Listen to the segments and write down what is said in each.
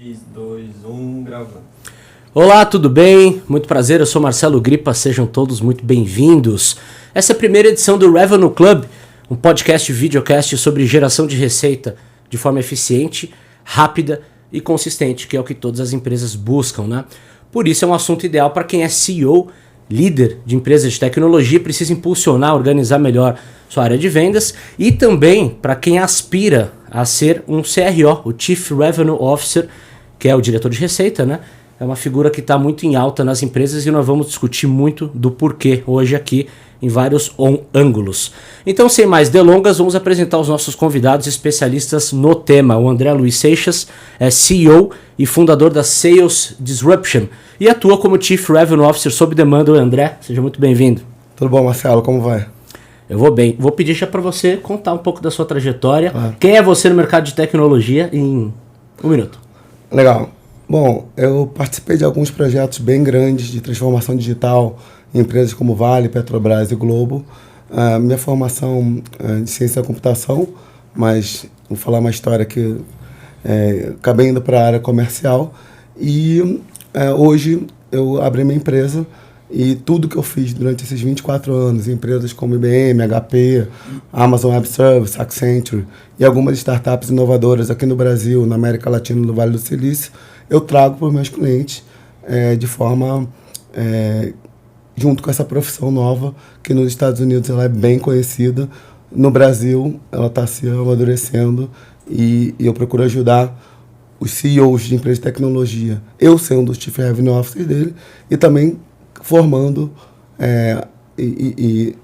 3, 2, 1, gravando. Olá, tudo bem? Muito prazer, eu sou Marcelo Gripa, sejam todos muito bem-vindos. Essa é a primeira edição do Revenue Club, um podcast e videocast sobre geração de receita de forma eficiente, rápida e consistente, que é o que todas as empresas buscam, né? Por isso é um assunto ideal para quem é CEO, líder de empresas de tecnologia, precisa impulsionar, organizar melhor sua área de vendas, e também para quem aspira a ser um CRO, o Chief Revenue Officer, que é o diretor de receita, né? É uma figura que está muito em alta nas empresas e nós vamos discutir muito do porquê hoje aqui em vários ângulos. Então, sem mais delongas, vamos apresentar os nossos convidados especialistas no tema. O André Luiz Seixas é CEO e fundador da Sales Disruption e atua como Chief Revenue Officer sob demanda. André, seja muito bem-vindo. Tudo bom, Marcelo? Como vai? Eu vou bem. Vou pedir já para você contar um pouco da sua trajetória. Claro. Quem é você no mercado de tecnologia em um minuto? Legal. Bom, eu participei de alguns projetos bem grandes de transformação digital em empresas como Vale, Petrobras e Globo. Minha formação de ciência da computação, mas vou falar uma história que acabei indo para a área comercial e hoje eu abri minha empresa e tudo que eu fiz durante esses 24 anos, em empresas como IBM, HP, Amazon Web Services, Accenture e algumas startups inovadoras aqui no Brasil, na América Latina, no Vale do Silício, eu trago para os meus clientes de forma, junto com essa profissão nova, que nos Estados Unidos ela é bem conhecida, no Brasil ela está se amadurecendo e eu procuro ajudar os CEOs de empresas de tecnologia, eu sendo o Chief Revenue Officer dele, e também formando e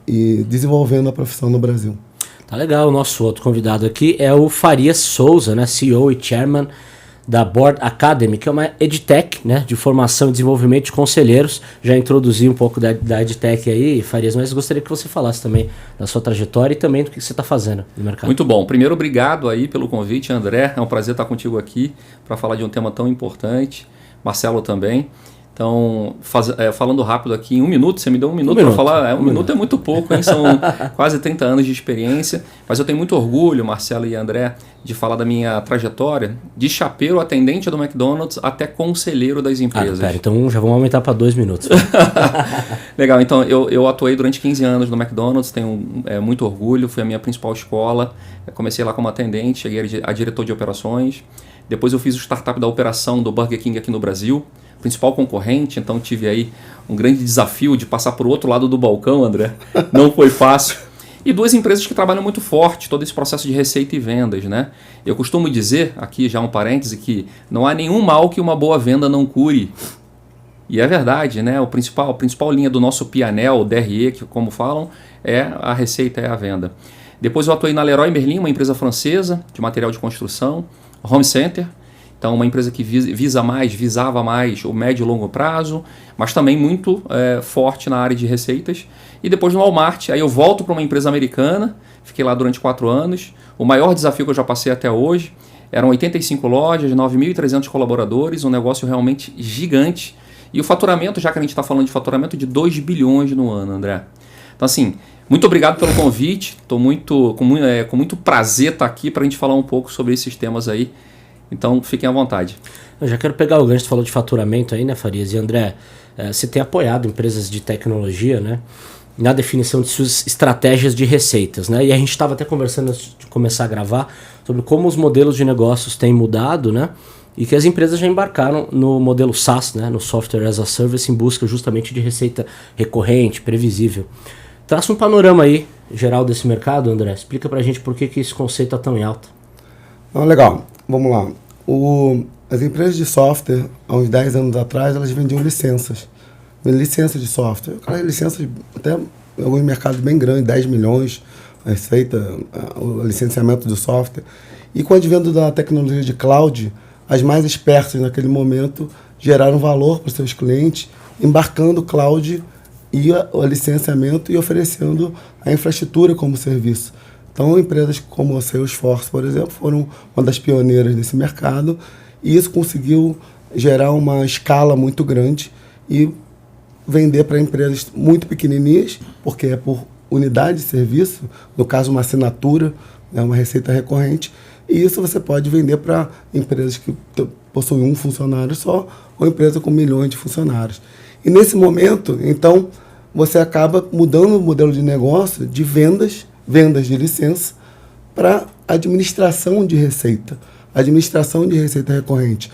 desenvolvendo a profissão no Brasil. Tá legal, o nosso outro convidado aqui é o Farias Souza, né, CEO e Chairman da Board Academy, que é uma EdTech, né, de formação e desenvolvimento de conselheiros. Já introduzi um pouco da EdTech aí, Farias, mas gostaria que você falasse também da sua trajetória e também do que você está fazendo no mercado. Muito bom. Primeiro, obrigado aí pelo convite, André. É um prazer estar contigo aqui para falar de um tema tão importante. Marcelo também. Então, falando rápido aqui, em um minuto, você me deu um minuto para falar, um minuto é muito pouco, hein? São quase 30 anos de experiência, mas eu tenho muito orgulho, Marcelo e André, de falar da minha trajetória, de chapeiro atendente do McDonald's até conselheiro das empresas. Pera, então já vamos aumentar para 2 minutos. Legal, então eu atuei durante 15 anos no McDonald's, tenho muito orgulho, foi a minha principal escola, comecei lá como atendente, cheguei a diretor de operações, depois eu fiz o startup da operação do Burger King aqui no Brasil, principal concorrente, então tive aí um grande desafio de passar por outro lado do balcão, André, não foi fácil. E 2 empresas que trabalham muito forte, todo esse processo de receita e vendas, né? Eu costumo dizer, aqui já um parêntese, que não há nenhum mal que uma boa venda não cure. E é verdade, né? A principal linha do nosso P&L, o DRE, que como falam, é a receita, é a venda. Depois eu atuei na Leroy Merlin, uma empresa francesa de material de construção, Home Center. Então, uma empresa que visava mais o médio e longo prazo, mas também muito forte na área de receitas. E depois no Walmart, aí eu volto para uma empresa americana, fiquei lá durante 4 anos. O maior desafio que eu já passei até hoje, eram 85 lojas, 9.300 colaboradores, um negócio realmente gigante. E o faturamento, já que a gente está falando de faturamento, de 2 bilhões no ano, André. Então, assim, muito obrigado pelo convite. Estou com muito prazer estar aqui para a gente falar um pouco sobre esses temas aí. Então, fiquem à vontade. Eu já quero pegar o gancho, você falou de faturamento aí, né, Farias? E André, você tem apoiado empresas de tecnologia, né, na definição de suas estratégias de receitas, né? E a gente estava até conversando antes de começar a gravar sobre como os modelos de negócios têm mudado, né? E que as empresas já embarcaram no modelo SaaS, né, no Software as a Service, em busca justamente de receita recorrente, previsível. Traça um panorama aí, geral desse mercado, André. Explica pra gente por que esse conceito está tão em alta. Legal. Vamos lá. As empresas de software, há uns 10 anos atrás, elas vendiam licenças. Licença de software. Licenças até em alguns mercados bem grandes, 10 milhões, a receita, o licenciamento do software. E com o advento da tecnologia de cloud, as mais espertas naquele momento geraram valor para os seus clientes, embarcando o cloud e o licenciamento e oferecendo a infraestrutura como serviço. Então, empresas como a Salesforce, por exemplo, foram uma das pioneiras nesse mercado e isso conseguiu gerar uma escala muito grande e vender para empresas muito pequenininhas, porque é por unidade de serviço, no caso uma assinatura, uma receita recorrente, E isso você pode vender para empresas que possuem um funcionário só ou empresa com milhões de funcionários. E nesse momento, então, você acaba mudando o modelo de negócio de vendas de licença, para administração de receita recorrente.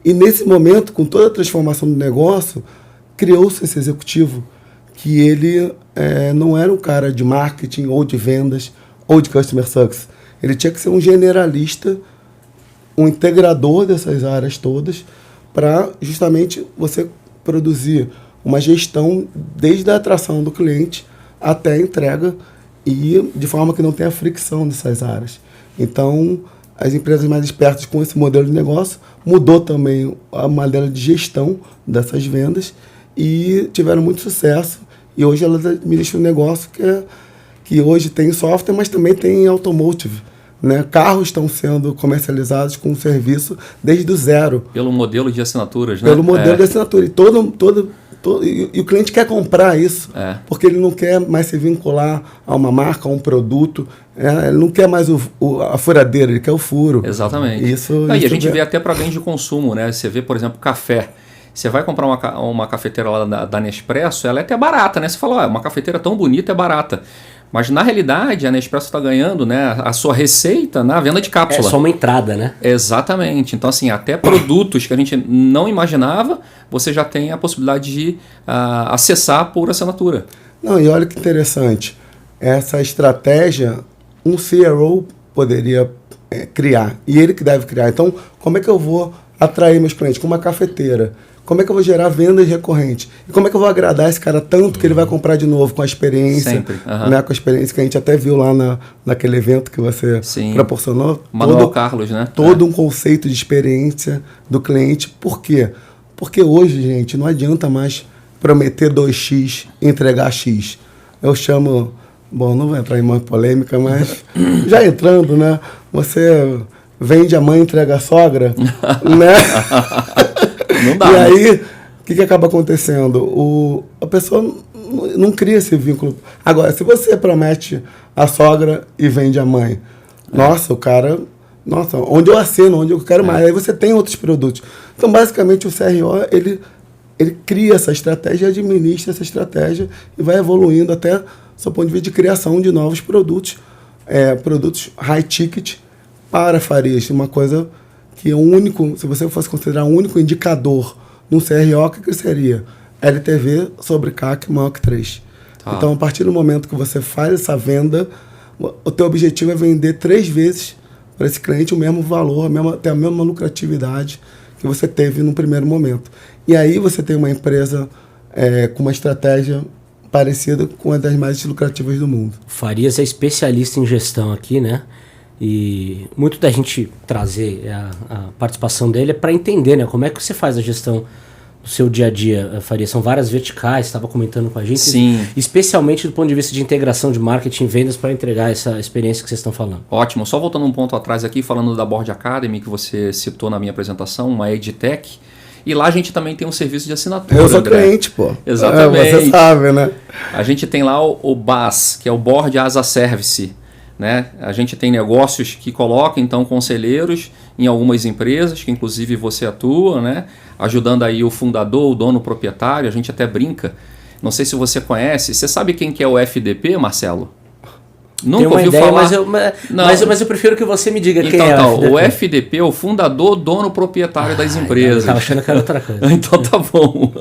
E nesse momento, com toda a transformação do negócio, criou-se esse executivo, que ele não era um cara de marketing ou de vendas ou de customer success. Ele tinha que ser um generalista, um integrador dessas áreas todas, para justamente você produzir uma gestão desde a atração do cliente até a entrega e de forma que não tenha fricção nessas áreas. Então, as empresas mais espertas com esse modelo de negócio mudou também a maneira de gestão dessas vendas e tiveram muito sucesso. E hoje elas administram um negócio que hoje tem software, mas também tem automotive. Né? Carros estão sendo comercializados com um serviço desde o zero. Pelo modelo de assinaturas, né? Pelo modelo de assinatura. E o cliente quer comprar isso, porque ele não quer mais se vincular a uma marca, a um produto. Ele não quer mais a furadeira, ele quer o furo. Exatamente. E a gente vê até para bens de consumo, né? Você vê, por exemplo, café. Você vai comprar uma cafeteira lá da Nespresso, ela é até barata, né? Você fala, uma cafeteira tão bonita é barata. Mas, na realidade, a Nespresso está ganhando, né, a sua receita na venda de cápsula. É só uma entrada, né? Exatamente. Então, assim, até produtos que a gente não imaginava, você já tem a possibilidade de acessar por assinatura. Não, e olha que interessante. Essa estratégia, um CRO poderia criar. E ele que deve criar. Então, como é que eu vou atrair meus clientes? Com uma cafeteira. Como é que eu vou gerar vendas recorrentes? E como é que eu vou agradar esse cara tanto que ele vai comprar de novo com a experiência? Sempre. Né, com a experiência que a gente até viu lá naquele evento que você proporcionou. Manuel Carlos, né? Todo um conceito de experiência do cliente. Por quê? Porque hoje, gente, não adianta mais prometer 2x e entregar x. Eu chamo... Bom, não vou entrar em uma polêmica, mas já entrando, né? Você vende a mãe e entrega a sogra, né? Não dá, e aí, o que acaba acontecendo? A pessoa não cria esse vínculo. Agora, se você promete a sogra e vende a mãe, nossa, o cara... Nossa, onde eu assino, onde eu quero mais. Aí você tem outros produtos. Então, basicamente, o CRO, ele cria essa estratégia, administra essa estratégia e vai evoluindo até, do seu ponto de vista, de criação de novos produtos, produtos high ticket para Farias. Uma coisa que é o único, se você fosse considerar um único indicador num CRO, o que seria? LTV sobre CAC maior que 3. Então, a partir do momento que você faz essa venda, o teu objetivo é vender 3 vezes para esse cliente o mesmo valor, até a mesma lucratividade que você teve no primeiro momento. E aí você tem uma empresa com uma estratégia parecida com uma das mais lucrativas do mundo. Farias é especialista em gestão aqui, né? E muito da gente trazer a participação dele é para entender, né? Como é que você faz a gestão do seu dia a dia, Farias? São várias verticais, estava comentando com a gente. Sim. Especialmente do ponto de vista de integração de marketing e vendas para entregar essa experiência que vocês estão falando. Ótimo. Só voltando um ponto atrás aqui, falando da Board Academy, que você citou na minha apresentação, uma EdTech. E lá a gente também tem um serviço de assinatura. Eu sou cliente, pô. Exatamente. Você sabe, né? A gente tem lá o BAS, que é o Board as a Service. Né? A gente tem negócios que colocam, então, conselheiros em algumas empresas, que inclusive você atua, né? Ajudando aí o fundador, o dono, o proprietário. A gente até brinca. Não sei se você conhece. Você sabe quem que é o FDP, Marcelo? Nunca ouviu ideia, falar? mas eu prefiro que você me diga quem é o FDP. O FDP é o fundador, dono, proprietário das empresas. Eu tava achando que era outra coisa. Então tá bom.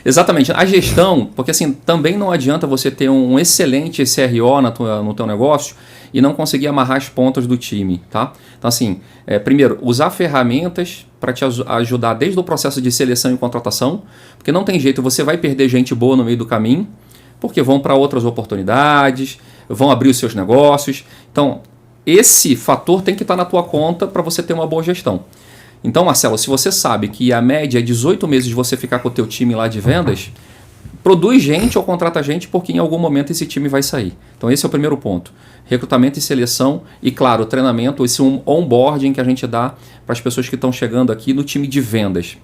Exatamente. A gestão, porque assim, também não adianta você ter um excelente CRO no teu negócio e não conseguir amarrar as pontas do time, tá? Então assim, primeiro, usar ferramentas para te ajudar desde o processo de seleção e contratação, porque não tem jeito, você vai perder gente boa no meio do caminho, porque vão para outras oportunidades, vão abrir os seus negócios. Então, esse fator tem que estar na tua conta para você ter uma boa gestão. Então, Marcelo, se você sabe que a média é 18 meses de você ficar com o teu time lá de vendas, produz gente ou contrata gente, porque em algum momento esse time vai sair. Então, esse é o primeiro ponto. Recrutamento e seleção e, claro, treinamento, esse onboarding que a gente dá para as pessoas que estão chegando aqui no time de vendas.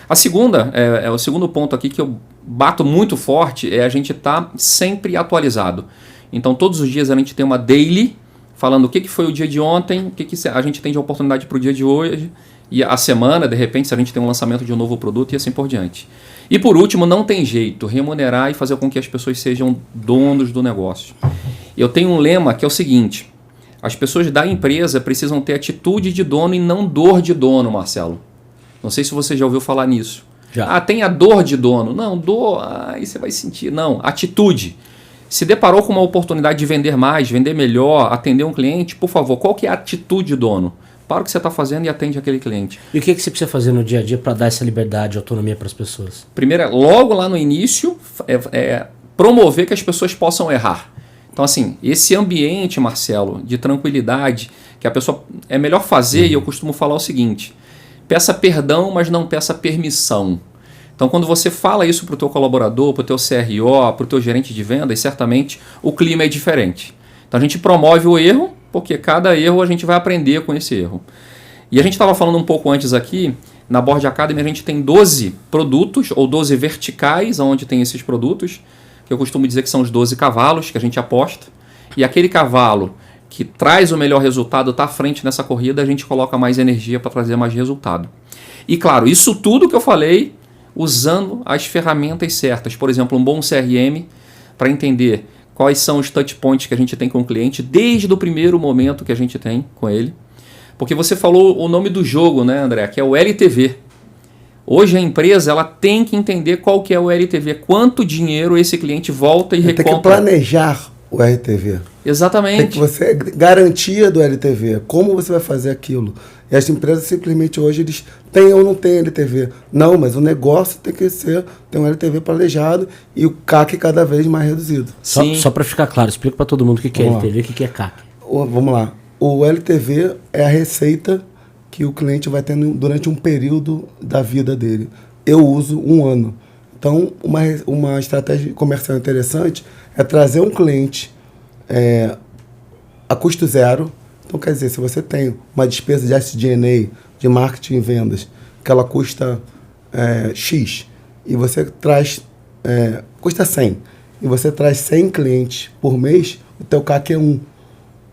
A segunda, o segundo ponto aqui que eu bato muito forte, é a gente estar sempre atualizado. Então, todos os dias a gente tem uma daily falando o que foi o dia de ontem, o que a gente tem de oportunidade para o dia de hoje, e a semana, de repente, se a gente tem um lançamento de um novo produto e assim por diante. E por último, não tem jeito, remunerar e fazer com que as pessoas sejam donos do negócio. Eu tenho um lema que é o seguinte: as pessoas da empresa precisam ter atitude de dono e não dor de dono, Marcelo. Não sei se você já ouviu falar nisso. Já. Tem a dor de dono. Não, dor, aí você vai sentir. Não, atitude. Se deparou com uma oportunidade de vender mais, vender melhor, atender um cliente, por favor, qual que é a atitude de dono? Para o que você está fazendo e atende aquele cliente. E o que você precisa fazer no dia a dia para dar essa liberdade e autonomia para as pessoas? Primeiro, logo lá no início, promover que as pessoas possam errar. Então, assim, esse ambiente, Marcelo, de tranquilidade, que a pessoa é melhor fazer, e eu costumo falar o seguinte: peça perdão, mas não peça permissão. Então, quando você fala isso para o teu colaborador, para o teu CRO, para o teu gerente de vendas, certamente o clima é diferente. Então, a gente promove o erro, porque cada erro a gente vai aprender com esse erro. E a gente estava falando um pouco antes aqui, na Board Academy a gente tem 12 produtos, ou 12 verticais, onde tem esses produtos, que eu costumo dizer que são os 12 cavalos que a gente aposta. E aquele cavalo que traz o melhor resultado está à frente nessa corrida, a gente coloca mais energia para trazer mais resultado. E claro, isso tudo que eu falei, usando as ferramentas certas. Por exemplo, um bom CRM, para entender quais são os touch points que a gente tem com o cliente, desde o primeiro momento que a gente tem com ele. Porque você falou o nome do jogo, né, André, que é o LTV. Hoje a empresa ela tem que entender qual que é o LTV, quanto dinheiro esse cliente volta e recompra. Tem que planejar o LTV. Exatamente. Tem que você garantia do LTV, como você vai fazer aquilo. E as empresas simplesmente hoje eles têm ou não têm LTV. Não, mas o negócio tem que ter um LTV planejado e o CAC cada vez mais reduzido. Só para ficar claro, explica para todo mundo o que é LTV e o que é CAC. Vamos lá. O LTV é a receita que o cliente vai tendo durante um período da vida dele. Eu uso 1 ano. Então, uma estratégia comercial interessante é trazer um cliente a custo zero. Então, quer dizer, se você tem uma despesa de SG&A, de marketing e vendas, que ela custa X, e você traz, custa 100, e você traz 100 clientes por mês, o teu CAC é 1.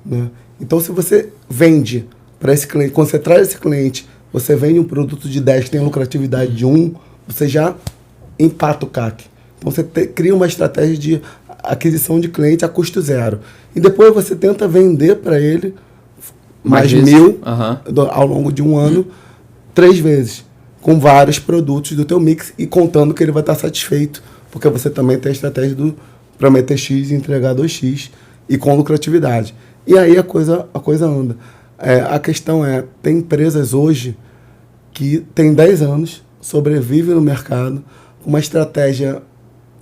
Né? Então, se você vende para esse cliente, quando você traz esse cliente, você vende um produto de 10 que tem lucratividade de 1, você já empata o CAC. Então, você cria uma estratégia de aquisição de cliente a custo zero. E depois você tenta vender para ele mais 1.000 ao longo de 1 ano, 3 vezes, com vários produtos do teu mix e contando que ele vai estar satisfeito, porque você também tem a estratégia do prometer X e entregar 2X e com lucratividade. E aí a coisa anda. A questão tem empresas hoje que têm 10 anos, sobrevivem no mercado, com uma estratégia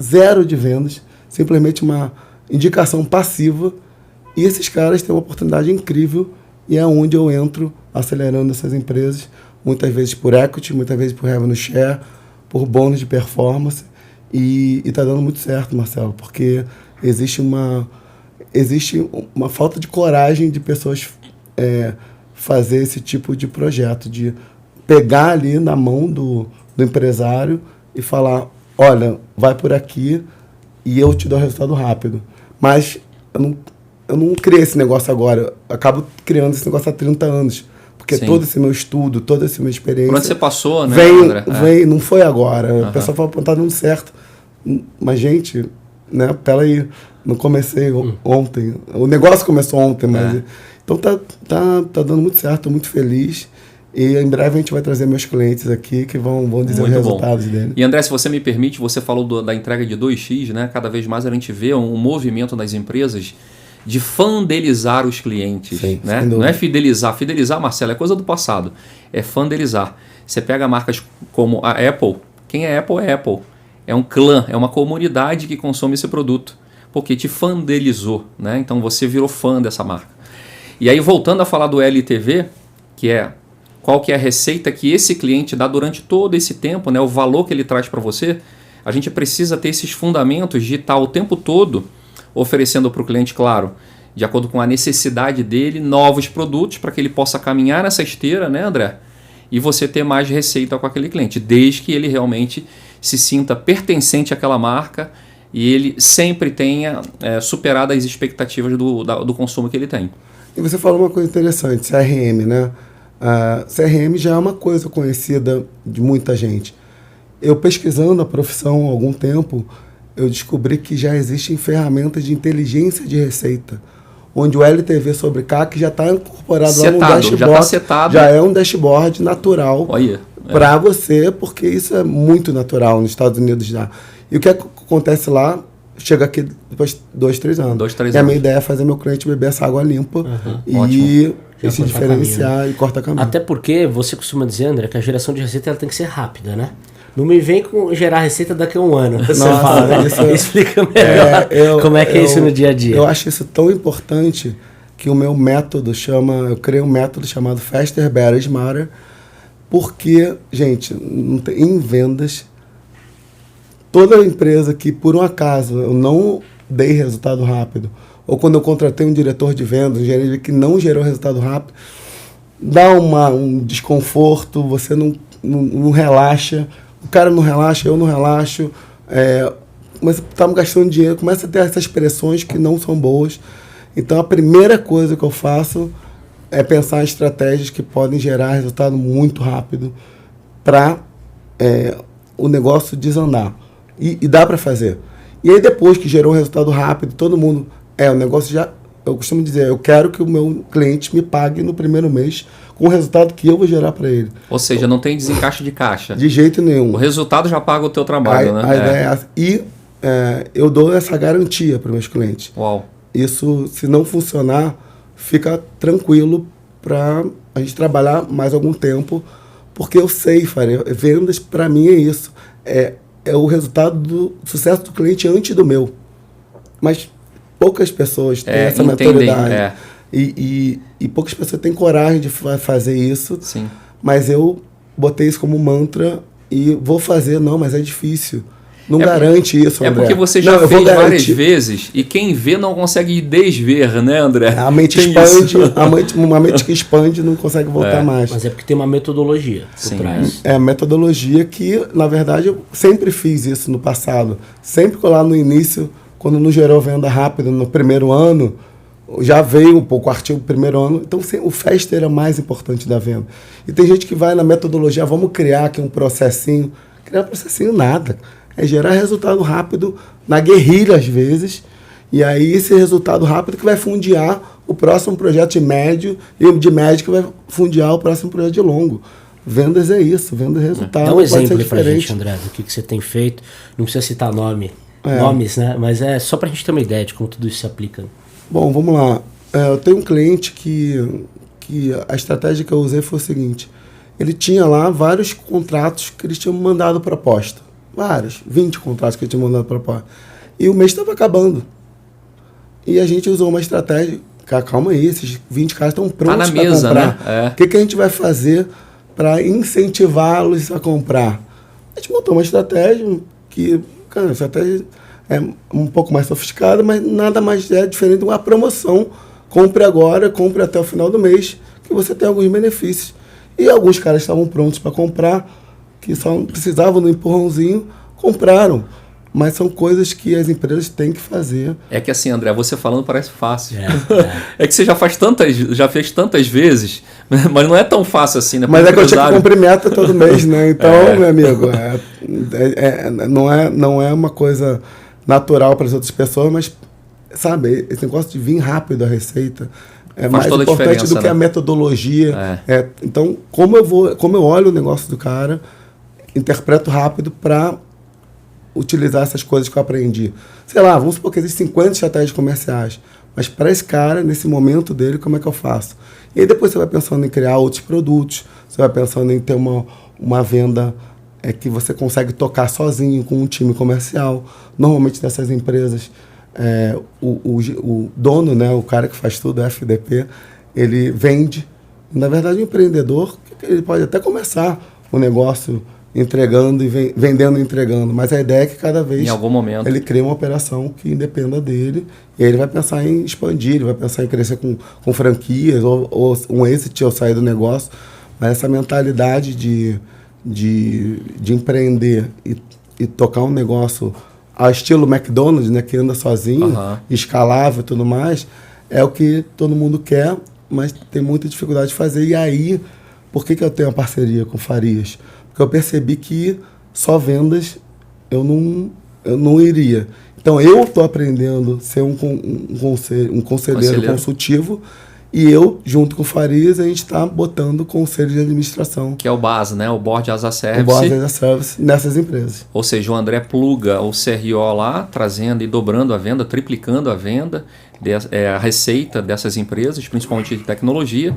zero de vendas, simplesmente uma indicação passiva, e esses caras têm uma oportunidade incrível, e é onde eu entro acelerando essas empresas, muitas vezes por equity, muitas vezes por revenue share, por bônus de performance, e está dando muito certo, Marcelo, porque existe uma falta de coragem de pessoas fazer esse tipo de projeto, de pegar ali na mão do empresário e falar, olha, vai por aqui e eu te dou resultado rápido. Mas eu não criei esse negócio agora, eu acabo criando esse negócio há 30 anos. Porque Sim. todo esse meu estudo, toda essa minha experiência... Por onde você passou, né, André? Não foi agora. O pessoal fala, tá dando certo. Mas, gente, né, pera aí, não comecei ontem. O negócio começou ontem, mas... Então tá dando muito certo, estou muito feliz. E em breve a gente vai trazer meus clientes aqui que vão dizer muito os resultados dele. E André, se você me permite, você falou da entrega de 2X, né? Cada vez mais a gente vê um movimento das empresas de fandelizar os clientes. Sim, né? Não é fidelizar. Fidelizar, Marcelo, é coisa do passado. É fandelizar. Você pega marcas como a Apple. Quem é Apple é Apple. É um clã, é uma comunidade que consome esse produto. Porque te fandelizou. Né? Então você virou fã dessa marca. E aí, voltando a falar do LTV, que é qual que é a receita que esse cliente dá durante todo esse tempo, né? O valor que ele traz para você, a gente precisa ter esses fundamentos de estar o tempo todo oferecendo para o cliente, claro, de acordo com a necessidade dele, novos produtos para que ele possa caminhar nessa esteira, né, André? E você ter mais receita com aquele cliente, desde que ele realmente se sinta pertencente àquela marca e ele sempre tenha superado as expectativas do consumo que ele tem. E você falou uma coisa interessante, CRM, né? CRM já é uma coisa conhecida de muita gente. Eu pesquisando a profissão há algum tempo, eu descobri que já existem ferramentas de inteligência de receita, onde o LTV sobre CAC já está incorporado lá no dashboard. Já está setado. Já é um dashboard natural para você, porque isso é muito natural nos Estados Unidos já. E o que acontece lá, chega aqui depois de 2, 3 anos. 2, 3 e anos. a minha ideia é fazer meu cliente beber essa água limpa e se diferenciar e cortar caminho. Até porque você costuma dizer, André, que a geração de receita ela tem que ser rápida, né? Não me vem com gerar receita daqui a um ano. Você fala, né? Explica melhor como é que é isso no dia a dia. Eu acho isso tão importante que o meu método eu criei um método chamado Faster, Better, Smarter, porque, gente, em vendas, toda empresa que por um acaso eu não dei resultado rápido, ou quando eu contratei um diretor de vendas, um gerente que não gerou resultado rápido, dá um desconforto, você não relaxa, o cara não relaxa, eu não relaxo, mas estamos gastando dinheiro, começa a ter essas pressões que não são boas. Então a primeira coisa que eu faço é pensar em estratégias que podem gerar resultado muito rápido para o negócio desandar. E dá para fazer. E aí depois que gerou um resultado rápido, todo mundo... o negócio já... Eu costumo dizer, eu quero que o meu cliente me pague no primeiro mês com o resultado que eu vou gerar para ele. Ou seja, não tem desencaixe de caixa. De jeito nenhum. O resultado já paga o teu trabalho, né? A ideia é essa. E eu dou essa garantia para meus clientes. Uau. Isso, se não funcionar, fica tranquilo para a gente trabalhar mais algum tempo, porque eu sei, vendas para mim é isso. É o resultado do sucesso do cliente antes do meu. Mas poucas pessoas têm essa mentalidade. E poucas pessoas têm coragem de fazer isso. Sim. Mas eu botei isso como mantra e vou fazer. Não, mas é difícil. Não garante isso, André. É porque você já fez várias vezes e quem vê não consegue desver, né, André? A mente expande, uma mente que expande não consegue voltar mais. Mas é porque tem uma metodologia por trás. É a metodologia que, na verdade, eu sempre fiz isso no passado. Sempre que lá no início, quando não gerou venda rápida no primeiro ano, já veio um pouco o artigo do primeiro ano. Então, o Faster é mais importante da venda. E tem gente que vai na metodologia, vamos criar aqui um processinho. Criar um processinho nada. É gerar resultado rápido na guerrilha, às vezes. E aí, esse resultado rápido que vai fundiar o próximo projeto de médio e de médio que vai fundiar o próximo projeto de longo. Vendas é isso, vendas é resultado. Dá um exemplo pra gente, André, do que você tem feito. Não precisa citar nomes, né? Mas é só pra gente ter uma ideia de como tudo isso se aplica. Bom, vamos lá. Eu tenho um cliente que a estratégia que eu usei foi o seguinte. Ele tinha lá vários contratos que eles tinham mandado proposta. 20 contratos que ele tinha mandado proposta. E o mês estava acabando. E a gente usou uma estratégia. Calma aí, esses 20 caras estão prontos para comprar. Né? O que a gente vai fazer para incentivá-los a comprar? A gente montou uma estratégia que, cara, a estratégia é um pouco mais sofisticada, mas nada mais é diferente de uma promoção. Compre agora, compre até o final do mês, que você tem alguns benefícios. E alguns caras estavam prontos para comprar, que só precisavam do empurrãozinho, compraram. Mas são coisas que as empresas têm que fazer. É que assim, André, você falando parece fácil. É que você já fez tantas vezes, mas não é tão fácil assim, né? Mas é que eu tinha que cumprir meta todo mês, né? Então, meu amigo, não é uma coisa natural para as outras pessoas, mas, sabe, esse negócio de vir rápido a receita é mais importante do que a metodologia. Então, como eu olho o negócio do cara, interpreto rápido para utilizar essas coisas que eu aprendi. Sei lá, vamos supor que existem 50 estratégias comerciais, mas para esse cara, nesse momento dele, como é que eu faço? E aí depois você vai pensando em criar outros produtos, você vai pensando em ter uma venda que você consegue tocar sozinho com um time comercial. Normalmente nessas empresas, o dono, né, o cara que faz tudo, o FDP, ele vende. Na verdade, o empreendedor, ele pode até começar o negócio entregando e vendendo e entregando, mas a ideia é que cada vez em algum momento ele cria uma operação que independa dele, e aí ele vai pensar em expandir, ele vai pensar em crescer com franquias ou um exit ou sair do negócio, mas essa mentalidade de empreender e tocar um negócio ao estilo McDonald's, né, que anda sozinho, escalável e tudo mais, é o que todo mundo quer, mas tem muita dificuldade de fazer. E aí, por que eu tenho uma parceria com o Farias? Porque eu percebi que só vendas eu não iria. Então, eu estou aprendendo a ser um conselheiro consultivo, e eu, junto com o Farias, a gente está botando o conselho de administração. Que é o BAS, né? O Board as a Service. O Board as a Service nessas empresas. Ou seja, o André pluga o CRO lá, trazendo e dobrando a venda, triplicando a venda, a receita dessas empresas, principalmente de tecnologia.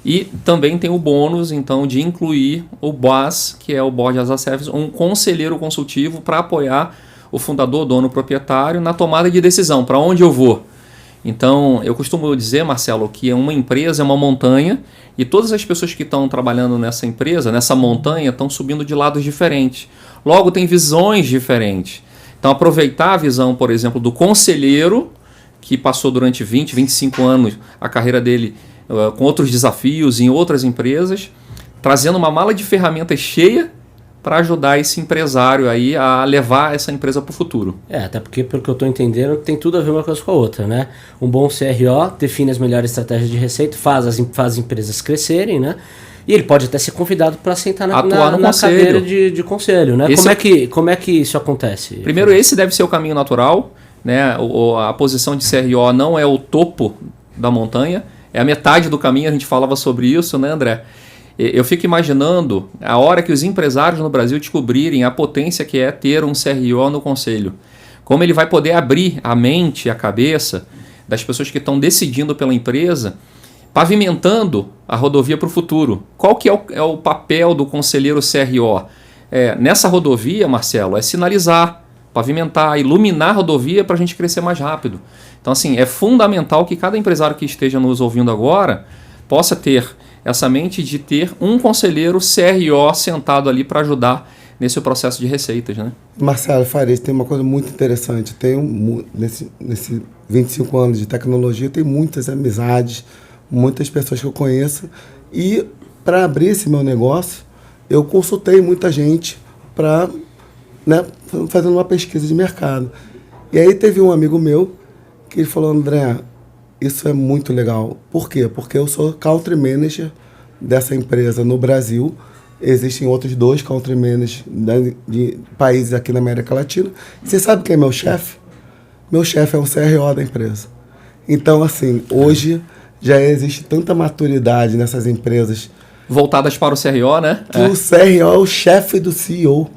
E também tem o bônus, então, de incluir o BAS, que é o Board as a Service, um conselheiro consultivo para apoiar o fundador, dono, proprietário, na tomada de decisão, para onde eu vou. Então, eu costumo dizer, Marcelo, que uma empresa é uma montanha e todas as pessoas que estão trabalhando nessa empresa, nessa montanha, estão subindo de lados diferentes. Logo, tem visões diferentes. Então, aproveitar a visão, por exemplo, do conselheiro, que passou durante 20, 25 anos a carreira dele com outros desafios em outras empresas, trazendo uma mala de ferramentas cheia para ajudar esse empresário aí a levar essa empresa para o futuro. Até porque, pelo que eu estou entendendo, tem tudo a ver uma coisa com a outra, né? Um bom CRO define as melhores estratégias de receita, faz as empresas crescerem, né? E ele pode até ser convidado para sentar na cadeira de conselho, né? Como é que isso acontece? Primeiro, esse deve ser o caminho natural, né? A posição de CRO não é o topo da montanha, é a metade do caminho, a gente falava sobre isso, né, André? Eu fico imaginando a hora que os empresários no Brasil descobrirem a potência que é ter um CRO no conselho. Como ele vai poder abrir a mente, a cabeça das pessoas que estão decidindo pela empresa, pavimentando a rodovia para o futuro. Qual que é o papel do conselheiro CRO? Nessa rodovia, Marcelo, é sinalizar, pavimentar, iluminar a rodovia para a gente crescer mais rápido. Então, assim, é fundamental que cada empresário que esteja nos ouvindo agora possa ter essa mente de ter um conselheiro CRO sentado ali para ajudar nesse processo de receitas, né? Marcelo Farias, tem uma coisa muito interessante. Nesse 25 anos de tecnologia, tem muitas amizades, muitas pessoas que eu conheço. E para abrir esse meu negócio, eu consultei muita gente para, né, fazendo uma pesquisa de mercado. E aí teve um amigo meu que ele falou: André, isso é muito legal. Por quê? Porque eu sou country manager dessa empresa no Brasil. Existem outros 2 country managers de países aqui na América Latina. Você sabe quem é meu chefe? Meu chefe é o CRO da empresa. Então, assim, hoje já existe tanta maturidade nessas empresas. Voltadas para o CRO, né? Que o CRO é o chefe do CEO.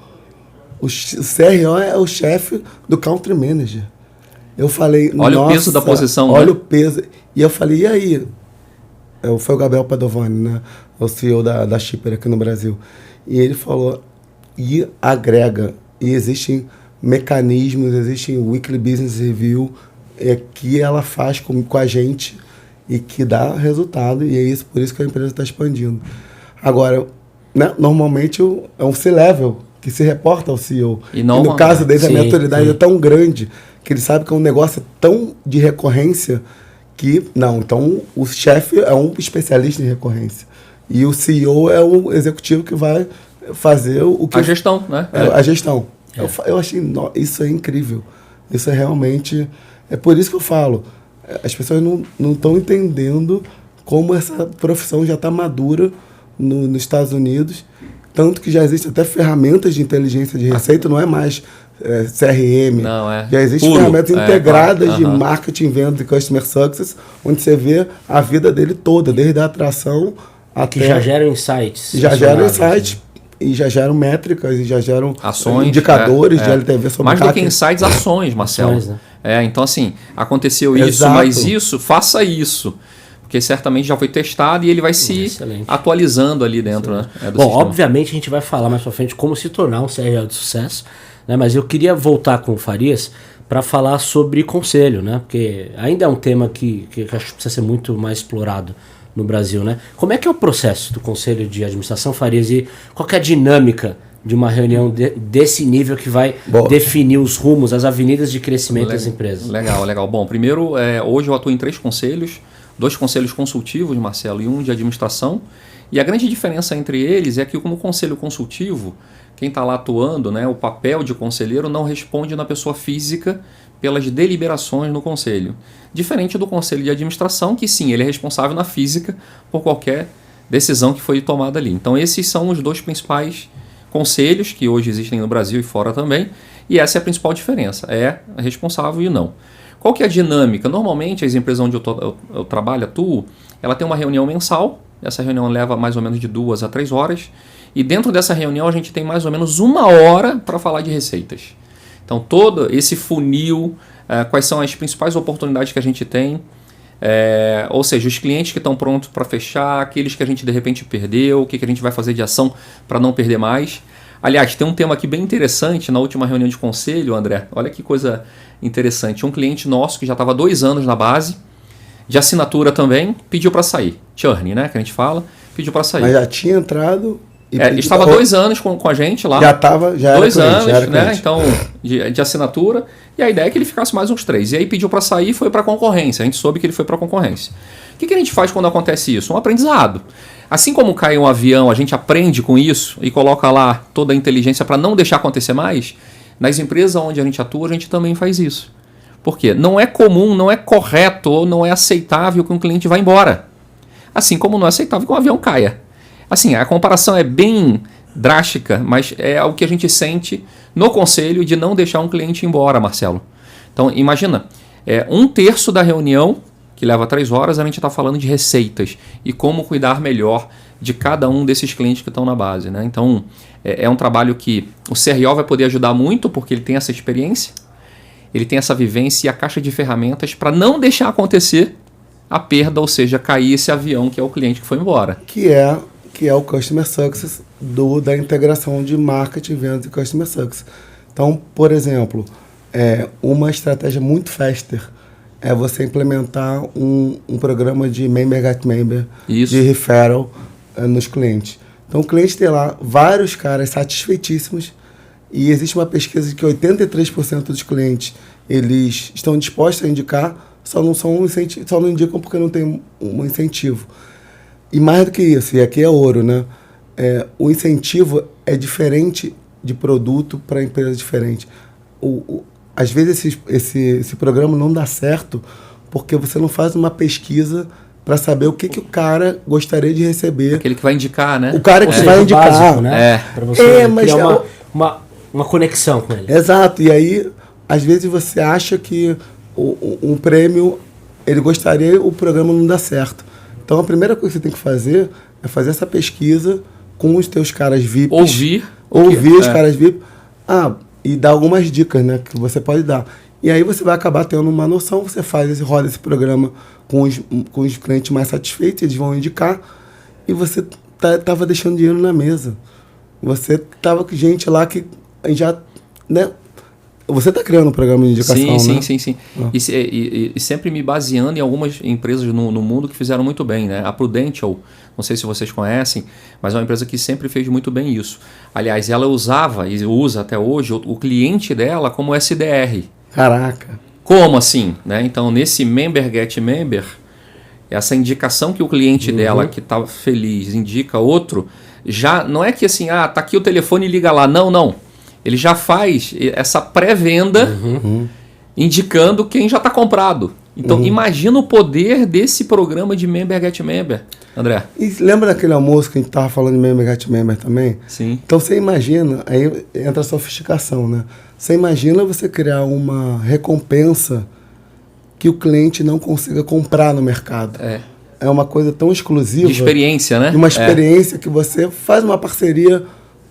O CRO é o chefe do country manager. Eu falei, olha o peso da posição. Olha, né? o peso. E eu falei, e aí? Foi o Gabriel Padovani, né? O CEO da Shipper aqui no Brasil. E ele falou, e agrega. E existem mecanismos, existem Weekly Business Review que ela faz com a gente e que dá resultado. E é isso, por isso que a empresa está expandindo. Agora, né, normalmente é um C-Level que se reporta ao CEO. E no caso dele, a maturidade é tão grande que ele sabe que é um negócio tão de recorrência que, não, então o chefe é um especialista em recorrência. E o CEO é o executivo que vai fazer o que... A gestão, né? A gestão. Eu achei, isso é incrível. Isso é realmente... É por isso que eu falo, as pessoas não estão entendendo como essa profissão já está madura nos Estados Unidos, tanto que já existem até ferramentas de inteligência de receita, não é mais CRM. Não, já existem ferramentas integradas de marketing, venda e customer success, onde você vê a vida dele toda, desde a atração até... Que já geram insights. Já geram insights, e já geram métricas, e já geram ações, indicadores de LTV sobre mais do que insights, ações, Marcelo. Ações, né? Então, assim, aconteceu isso, mas isso, faça isso. Porque certamente já foi testado e ele vai se atualizando ali dentro, né, do Bom, sistema. Obviamente a gente vai falar mais pra frente como se tornar um CRO de sucesso, né? Mas eu queria voltar com o Farias para falar sobre conselho, né? Porque ainda é um tema que acho que precisa ser muito mais explorado no Brasil, né? Como é que é o processo do conselho de administração, Farias, e qual que é a dinâmica de uma reunião desse nível que vai definir os rumos, as avenidas de crescimento das empresas? Legal. Bom, primeiro, hoje eu atuo em 3 conselhos, 2 conselhos consultivos, Marcelo, e 1 de administração. E a grande diferença entre eles é que, como conselho consultivo, quem está lá atuando, né, o papel de conselheiro não responde na pessoa física pelas deliberações no conselho. Diferente do conselho de administração, que sim, ele é responsável na física por qualquer decisão que foi tomada ali. Então esses são os dois principais conselhos que hoje existem no Brasil e fora também, e essa é a principal diferença, é responsável e não. Qual que é a dinâmica? Normalmente as empresas onde eu trabalho, atuo, ela tem uma reunião mensal, essa reunião leva mais ou menos de 2 a 3 horas, e dentro dessa reunião a gente tem mais ou menos 1 hora para falar de receitas. Então todo esse funil, quais são as principais oportunidades que a gente tem, ou seja, os clientes que estão prontos para fechar, aqueles que a gente de repente perdeu, o que a gente vai fazer de ação para não perder mais. Aliás, tem um tema aqui bem interessante na última reunião de conselho, André, olha que coisa interessante. Um cliente nosso que já estava 2 anos na base, de assinatura também, pediu para sair. Churn, né, que a gente fala, pediu para sair. Mas já tinha entrado... estava 2 anos com a gente lá. Já era 2 anos, cliente, já era né? cliente. Então, de assinatura. E a ideia é que ele ficasse mais uns 3. E aí pediu para sair e foi para a concorrência. A gente soube que ele foi para a concorrência. O que a gente faz quando acontece isso? Um aprendizado. Assim como cai um avião, a gente aprende com isso e coloca lá toda a inteligência para não deixar acontecer mais. Nas empresas onde a gente atua, a gente também faz isso. Por quê? Não é comum, não é correto ou não é aceitável que um cliente vá embora. Assim como não é aceitável que um avião caia. Assim, a comparação é bem drástica, mas é o que a gente sente no conselho de não deixar um cliente embora, Marcelo. Então, imagina, 1/3 da reunião, que leva 3 horas, a gente está falando de receitas e como cuidar melhor de cada um desses clientes que estão na base, né? Então, é um trabalho que o CRO vai poder ajudar muito, porque ele tem essa experiência, ele tem essa vivência e a caixa de ferramentas para não deixar acontecer a perda, ou seja, cair esse avião que é o cliente que foi embora. Que é o Customer Success da integração de marketing, vendas e Customer Success. Então, por exemplo, uma estratégia muito faster é você implementar um programa de Member Get Member, de referral nos clientes. Então, o cliente tem lá vários caras satisfeitíssimos e existe uma pesquisa de que 83% dos clientes eles estão dispostos a indicar, só não indicam porque não tem um incentivo. E mais do que isso, e aqui é ouro, né? O incentivo é diferente de produto para empresa diferente. Às vezes esse programa não dá certo porque você não faz uma pesquisa para saber o que o cara gostaria de receber. Aquele que vai indicar, né? O cara que vai indicar. Básico, né? Para você mas criar uma conexão com ele. Exato. E aí, às vezes você acha que um prêmio, ele gostaria, o programa não dá certo. Então, a primeira coisa que você tem que fazer é fazer essa pesquisa com os teus caras VIPs. Ouvir os caras VIPs. E dar algumas dicas, né, que você pode dar. E aí você vai acabar tendo uma noção, você roda esse programa com os clientes mais satisfeitos, eles vão indicar, e você estava deixando dinheiro na mesa. Você estava com gente lá que já... né, você está criando um programa de indicação, né? Sim. E sempre me baseando em algumas empresas no mundo que fizeram muito bem, né? A Prudential, não sei se vocês conhecem, mas é uma empresa que sempre fez muito bem isso. Aliás, ela usava e usa até hoje o cliente dela como SDR. Caraca! Como assim? Né? Então, nesse Member Get Member, essa indicação que o cliente dela, que está feliz, indica outro, já não é que assim, tá aqui o telefone e liga lá. Não. Ele já faz essa pré-venda indicando quem já está comprado. Então, imagina o poder desse programa de Member Get Member, André. E lembra daquele almoço que a gente estava falando de Member Get Member também? Sim. Então, você imagina, aí entra a sofisticação, né? Você imagina você criar uma recompensa que o cliente não consiga comprar no mercado. É uma coisa tão exclusiva. De experiência, né? Uma experiência que você faz uma parceria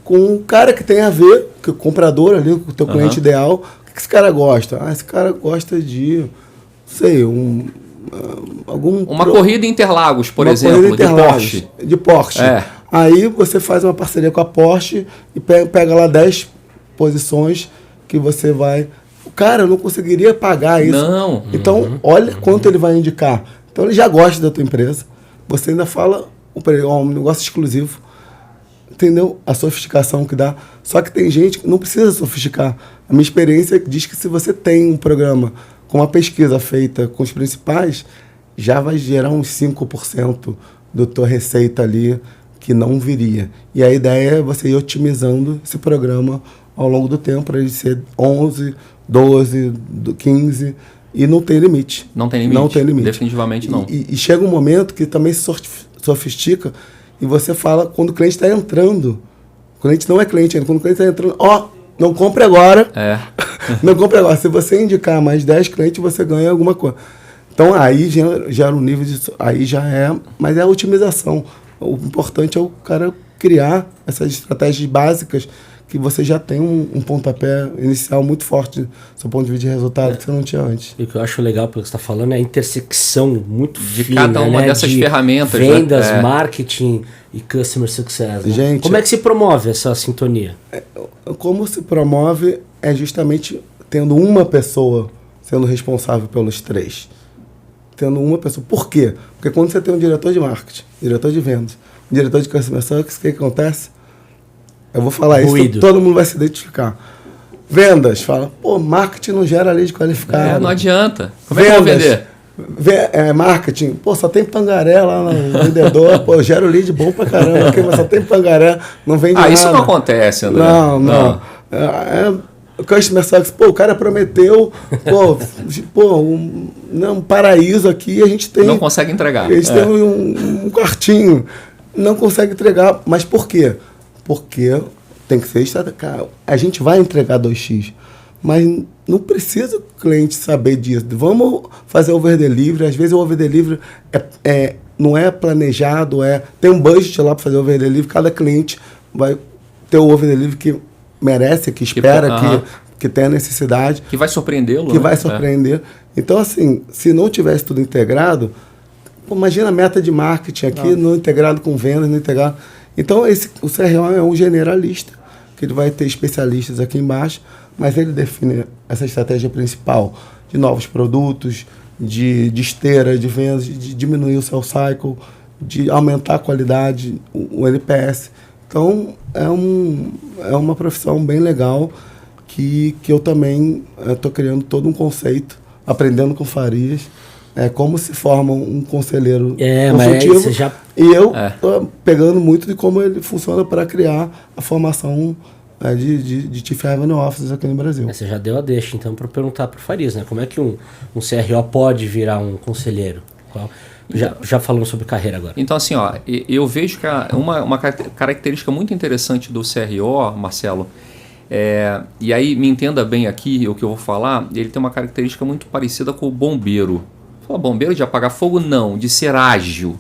com um cara que tem a ver, que o comprador ali, com o teu cliente ideal. O que esse cara gosta? Esse cara gosta de, sei, uma corrida em Interlagos, por exemplo, de Porsche. Aí você faz uma parceria com a Porsche e pega lá 10 posições que você vai... O cara não conseguiria pagar isso. Não. Então, olha quanto ele vai indicar. Então, ele já gosta da tua empresa. Você ainda fala um negócio exclusivo. Entendeu? A sofisticação que dá. Só que tem gente que não precisa sofisticar. A minha experiência diz que se você tem um programa com uma pesquisa feita com os principais, já vai gerar uns 5% da tua receita ali que não viria. E a ideia é você ir otimizando esse programa ao longo do tempo para ele ser 11 12, 15, e não tem limite. Não tem limite. Não tem limite. Definitivamente não. E chega um momento que também se sofistica e você fala quando o cliente está entrando. O cliente não é cliente ainda. Quando o cliente está entrando, não compre agora. Não compre agora. Se você indicar mais 10 clientes, você ganha alguma coisa. Então aí gera um nível de... Aí já é... Mas é a otimização. O importante é o cara criar essas estratégias básicas que você já tem um pontapé inicial muito forte do seu ponto de vista de resultado que você não tinha antes. E o que eu acho legal pelo que você está falando é a intersecção muito de fina, cada uma dessas ferramentas. Vendas, marketing e customer success. Né? Gente, como é que se promove essa sintonia? Como se promove é justamente tendo uma pessoa sendo responsável pelos 3. Tendo uma pessoa. Por quê? Porque quando você tem um diretor de marketing, diretor de vendas, um diretor de customer success, o que acontece? Eu vou falar isso, todo mundo vai se identificar. Vendas, fala, marketing não gera lead qualificado. Não adianta. Como é que eu vou vender? Marketing, só tem pangaré lá no vendedor, gera o lead bom pra caramba, mas só tem pangaré, não vende nada. Isso não acontece, André. Não. O customer success, o cara prometeu, um paraíso aqui, a gente tem... Não consegue entregar. A gente tem um quartinho, não consegue entregar, mas por quê? Porque tem que ser estratégico. A gente vai entregar 2x, mas não precisa o cliente saber disso. Vamos fazer over delivery. Às vezes o over delivery não é planejado, tem um budget lá para fazer over delivery. Cada cliente vai ter o over delivery que merece, que espera, que tem a necessidade. Que vai surpreendê-lo. Que vai surpreender. Então, assim, se não tivesse tudo integrado, imagina a meta de marketing aqui, não integrado com vendas, não integrado... Então, o CRO é um generalista, que ele vai ter especialistas aqui embaixo, mas ele define essa estratégia principal de novos produtos, de esteira, de vendas, de diminuir o sell cycle, de aumentar a qualidade, o NPS. Então, é uma profissão bem legal que eu também estou criando todo um conceito, aprendendo com Farias, como se forma um conselheiro consultivo. Mas já... E eu estou pegando muito de como ele funciona para criar a formação de Chief Revenue Officers aqui no Brasil. Você já deu a deixa, então, para perguntar para o Farias, né? Como é que um CRO pode virar um conselheiro? Já falamos sobre carreira agora. Então, assim, eu vejo que uma característica muito interessante do CRO, Marcelo, e aí me entenda bem aqui o que eu vou falar, ele tem uma característica muito parecida com o bombeiro. Fala, bombeiro de apagar fogo? Não, de ser ágil.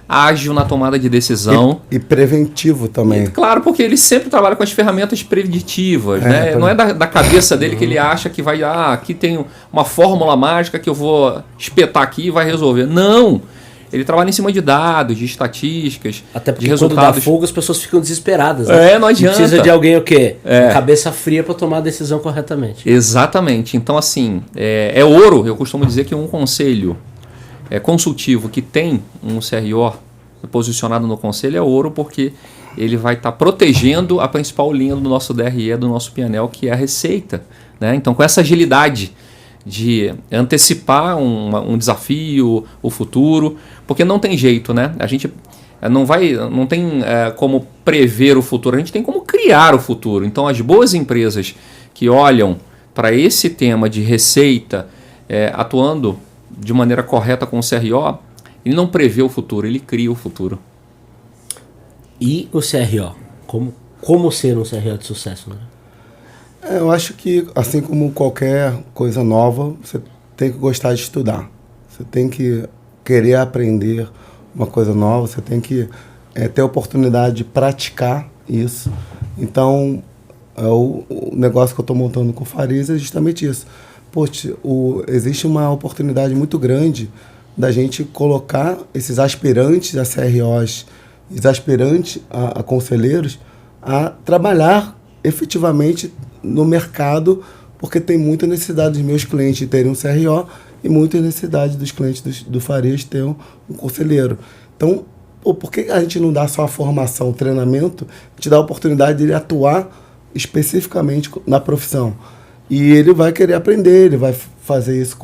Ágil na tomada de decisão. E preventivo também. Claro, porque ele sempre trabalha com as ferramentas preditivas. Né? Não é da cabeça dele que ele acha que vai... aqui tem uma fórmula mágica que eu vou espetar aqui e vai resolver. Não! Ele trabalha em cima de dados, de estatísticas, até porque de resultados. Quando dá fogo as pessoas ficam desesperadas. Né? Não adianta. Precisa de alguém cabeça fria para tomar a decisão corretamente. Exatamente. Então, assim, é ouro. Eu costumo dizer que um conselho consultivo que tem um CRO posicionado no conselho é ouro, porque ele vai estar protegendo a principal linha do nosso DRE, do nosso PNL, que é a receita. Né? Então, com essa agilidade de antecipar um desafio, o futuro, porque não tem jeito, né? A gente não tem como prever o futuro, a gente tem como criar o futuro. Então, as boas empresas que olham para esse tema de receita, atuando de maneira correta com o CRO, ele não prevê o futuro, ele cria o futuro. E o CRO? Como ser um CRO de sucesso, né? Eu acho que, assim como qualquer coisa nova, você tem que gostar de estudar. Você tem que querer aprender uma coisa nova, você tem que ter a oportunidade de praticar isso. Então, o negócio que eu estou montando com o Farias é justamente isso. Poxa, existe uma oportunidade muito grande da gente colocar esses aspirantes a CROs, esses aspirantes a conselheiros, a trabalhar efetivamente no mercado, porque tem muita necessidade dos meus clientes de terem um CRO e muita necessidade dos clientes do Farias ter um conselheiro. Então, por que a gente não dá só a formação, o treinamento, a gente dá a oportunidade de ele atuar especificamente na profissão? E ele vai querer aprender, ele vai fazer isso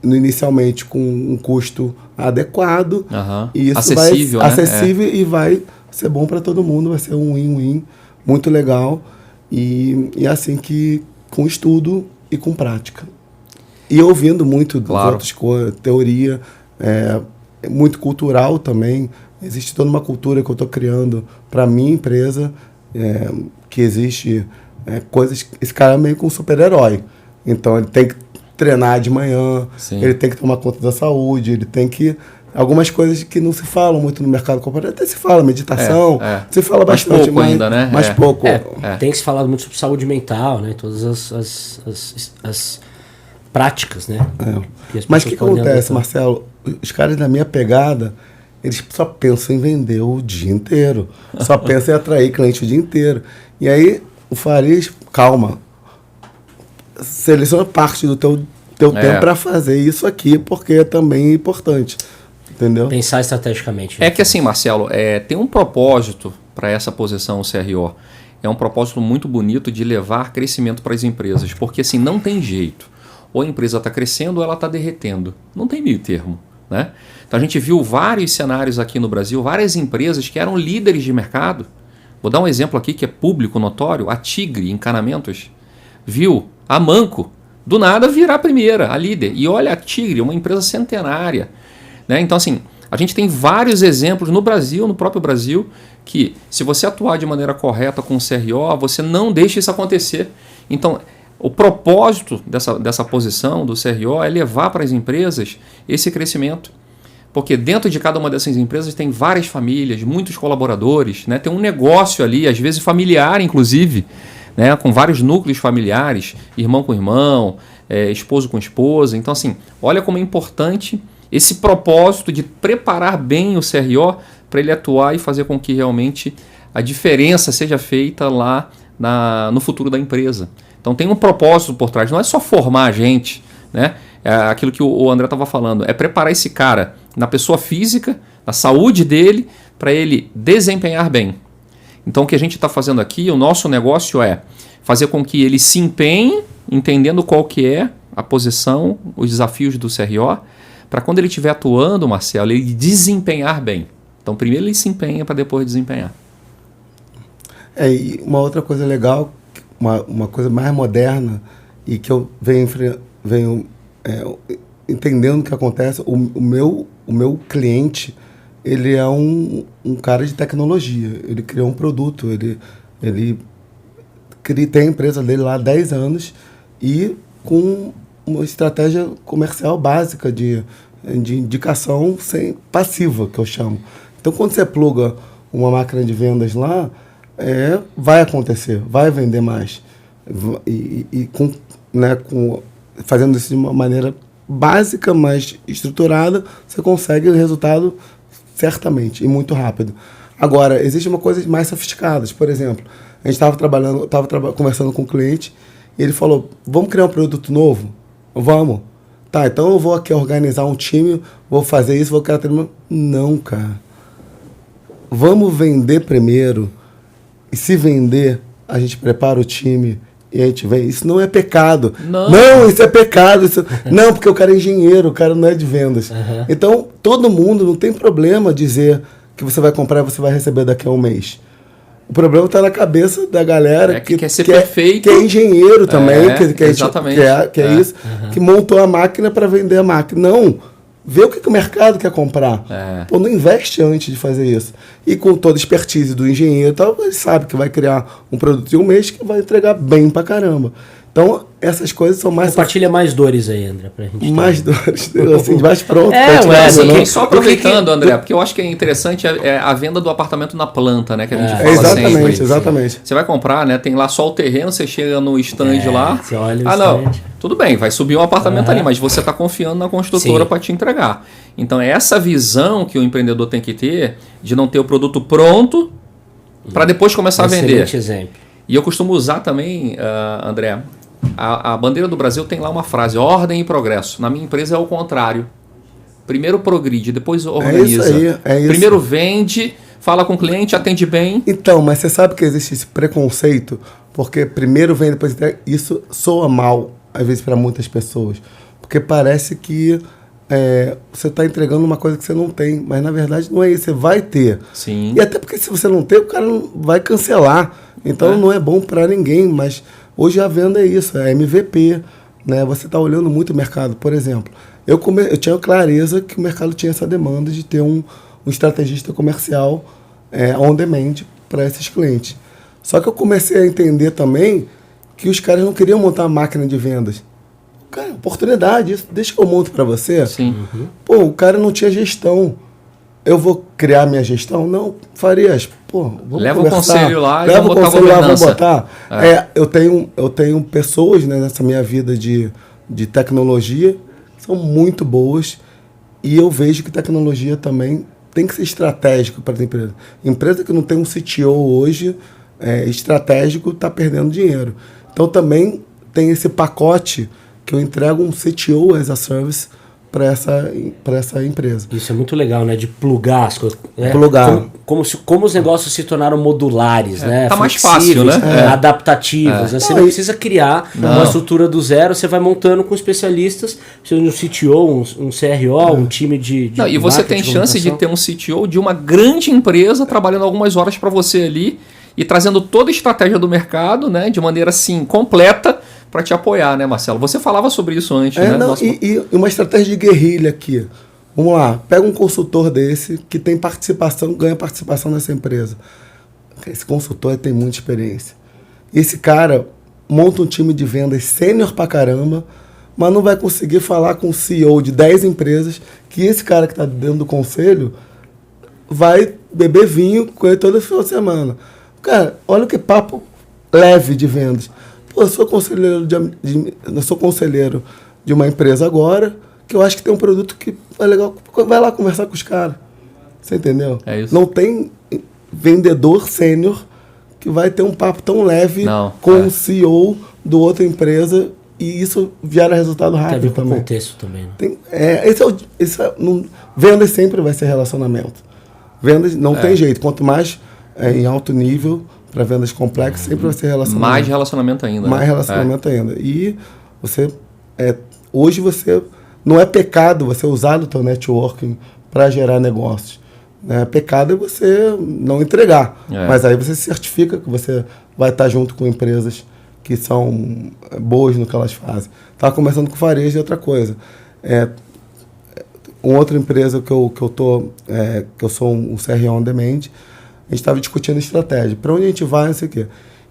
inicialmente com um custo adequado. E isso acessível, acessível e vai ser bom para todo mundo, vai ser um win-win muito legal. E assim que, com estudo, e com prática. E ouvindo muito dos Claro. outros coisas, teoria, muito cultural também. Existe toda uma cultura que eu estou criando para a minha empresa, que existe coisas... Esse cara é meio que um super-herói. Então, ele tem que treinar de manhã, Sim. ele tem que tomar conta da saúde, ele tem que... Algumas coisas que não se falam muito no mercado corporativo, até se fala, meditação, se fala Mas bastante. pouco ainda, né? Mais pouco. Tem se falado muito sobre saúde mental, né? Todas as práticas, né? Que as Mas o pessoas que podem acontece, adotar. Marcelo? Os caras da minha pegada, eles só pensam em vender o dia inteiro. Só pensam em atrair cliente o dia inteiro. E aí, o Farias, calma. Seleciona parte do teu tempo para fazer isso aqui, porque é também importante. Entendeu? Pensar estrategicamente. É que assim, Marcelo, tem um propósito para essa posição CRO. É um propósito muito bonito de levar crescimento para as empresas, porque assim, não tem jeito. Ou a empresa está crescendo ou ela está derretendo. Não tem meio termo, né? Então a gente viu vários cenários aqui no Brasil, várias empresas que eram líderes de mercado. Vou dar um exemplo aqui que é público, notório. A Tigre, Encanamentos, viu a Manco do nada virar a primeira, a líder. E olha, a Tigre, uma empresa centenária. Né? Então, assim, a gente tem vários exemplos no Brasil, no próprio Brasil, que se você atuar de maneira correta com o CRO, você não deixa isso acontecer. Então, o propósito dessa posição do CRO é levar para as empresas esse crescimento. Porque dentro de cada uma dessas empresas tem várias famílias, muitos colaboradores, né? Tem um negócio ali, às vezes familiar, inclusive, né? Com vários núcleos familiares, irmão com irmão, esposo com esposa. Então, assim, olha como é importante esse propósito de preparar bem o CRO para ele atuar e fazer com que realmente a diferença seja feita lá no futuro da empresa. Então tem um propósito por trás, não é só formar a gente, né? É aquilo que o André estava falando, é preparar esse cara na pessoa física, na saúde dele, para ele desempenhar bem. Então o que a gente está fazendo aqui, o nosso negócio é fazer com que ele se empenhe, entendendo qual que é a posição, os desafios do CRO, para quando ele estiver atuando, Marcelo, ele desempenhar bem. Então, primeiro ele se empenha para depois desempenhar. E uma outra coisa legal, uma coisa mais moderna, e que eu venho entendendo o que acontece, o meu cliente, ele é um cara de tecnologia. Ele criou um produto, ele tem a empresa dele lá há 10 anos e com uma estratégia comercial básica de indicação passiva, que eu chamo. Então, quando você pluga uma máquina de vendas lá, vai acontecer, vai vender mais. Fazendo isso de uma maneira básica, mas estruturada, você consegue o resultado certamente e muito rápido. Agora, existe uma coisa mais sofisticada. Por exemplo, a gente estava conversando com um cliente e ele falou, vamos criar um produto novo? Vamos. Tá, então eu vou aqui organizar um time, vou fazer isso, vou criar... Não, cara. Vamos vender primeiro. E se vender, a gente prepara o time e a gente vem. Isso não é pecado. Não, isso é pecado. Não, porque o cara é engenheiro, o cara não é de vendas. Uhum. Então, todo mundo não tem problema dizer que você vai comprar e você vai receber daqui a um mês. O problema está na cabeça da galera que quer ser perfeito. Que é engenheiro também, exatamente. que é isso, que montou a máquina para vender a máquina. Não, vê o que o mercado quer comprar. Pô, não investe antes de fazer isso. E com toda a expertise do engenheiro, tal, ele sabe que vai criar um produto em um mês que vai entregar bem pra caramba. Então, essas coisas são mais... Compartilha mais dores aí, André, pra gente... Mais dores, assim, mais pronto. Só aproveitando, André, porque eu acho que é interessante a venda do apartamento na planta, né, que a gente fala exatamente, sempre. Exatamente. Você vai comprar, né, tem lá só o terreno, você chega no stand lá... Você olha não, tudo bem, vai subir um apartamento ali, mas você está confiando na construtora para te entregar. Então, é essa visão que o empreendedor tem que ter, de não ter o produto pronto para depois começar a vender. Excelente exemplo. E eu costumo usar também, André... A bandeira do Brasil tem lá uma frase, ordem e progresso. Na minha empresa é o contrário. Primeiro progride, depois organiza. É isso. Primeiro vende, fala com o cliente, atende bem. Então, mas você sabe que existe esse preconceito, porque primeiro vende, depois entrega. Isso soa mal, às vezes, para muitas pessoas. Porque parece que você está entregando uma coisa que você não tem. Mas, na verdade, não é isso. Você vai ter. Sim. E até porque se você não tem, o cara não vai cancelar. Então, não é bom para ninguém, mas Hoje a venda é isso, é MVP, né? Você está olhando muito o mercado. Por exemplo, eu tinha clareza que o mercado tinha essa demanda de ter um estrategista comercial on demand para esses clientes. Só que eu comecei a entender também que os caras não queriam montar uma máquina de vendas. Cara, oportunidade, isso, deixa que eu monto para você. Sim. Pô, o cara não tinha gestão. Eu vou criar minha gestão? Não, Farias, pô, vamos leva conversar. O conselho lá e leva vamos o botar conselho lá, vamos governança. botar. Eu tenho pessoas, né, nessa minha vida de tecnologia que são muito boas e eu vejo que tecnologia também tem que ser estratégico para as empresas. Empresa que não tem um CTO hoje estratégico está perdendo dinheiro. Então também tem esse pacote que eu entrego um CTO as a service para essa empresa. Isso é muito legal, né? De plugar as coisas. Né? Plugar. Como os negócios se tornaram modulares, né? Tá mais fácil, né? Adaptativos. Né? Você não precisa criar uma estrutura do zero, você vai montando com especialistas, um CTO, um CRO, um time de não, e você tem chance de ter um CTO de uma grande empresa trabalhando algumas horas para você ali e trazendo toda a estratégia do mercado, né? De maneira assim, completa, para te apoiar, né, Marcelo? Você falava sobre isso antes, né? Não, e uma estratégia de guerrilha aqui. Vamos lá, pega um consultor desse que tem participação, ganha participação nessa empresa. Esse consultor tem muita experiência. Esse cara monta um time de vendas sênior pra caramba, mas não vai conseguir falar com o CEO de 10 empresas que esse cara que está dentro do conselho vai beber vinho com ele todo final de semana. Cara, olha que papo leve de vendas. Pô, eu sou conselheiro de uma empresa agora, que eu acho que tem um produto que é legal. Vai lá conversar com os caras. Você entendeu? É isso. Não tem vendedor sênior que vai ter um papo tão leve com o CEO do outra empresa e isso gera resultado rápido também. Tem a ver com também. O contexto também. Né? Vendas sempre vai ser relacionamento. Vendas não tem jeito. Quanto mais em alto nível, para vendas complexas, sempre vai ser relacionamento. Mais relacionamento ainda. Mais relacionamento ainda. E você, hoje você, não é pecado você usar o teu networking para gerar negócios. Pecado é você não entregar. Mas aí você certifica que você vai estar junto com empresas que são boas no que elas fazem. Estava conversando com o Farias de outra coisa. Uma outra empresa que eu sou um CRO on demand, a gente estava discutindo estratégia. Para onde a gente vai, não sei o quê.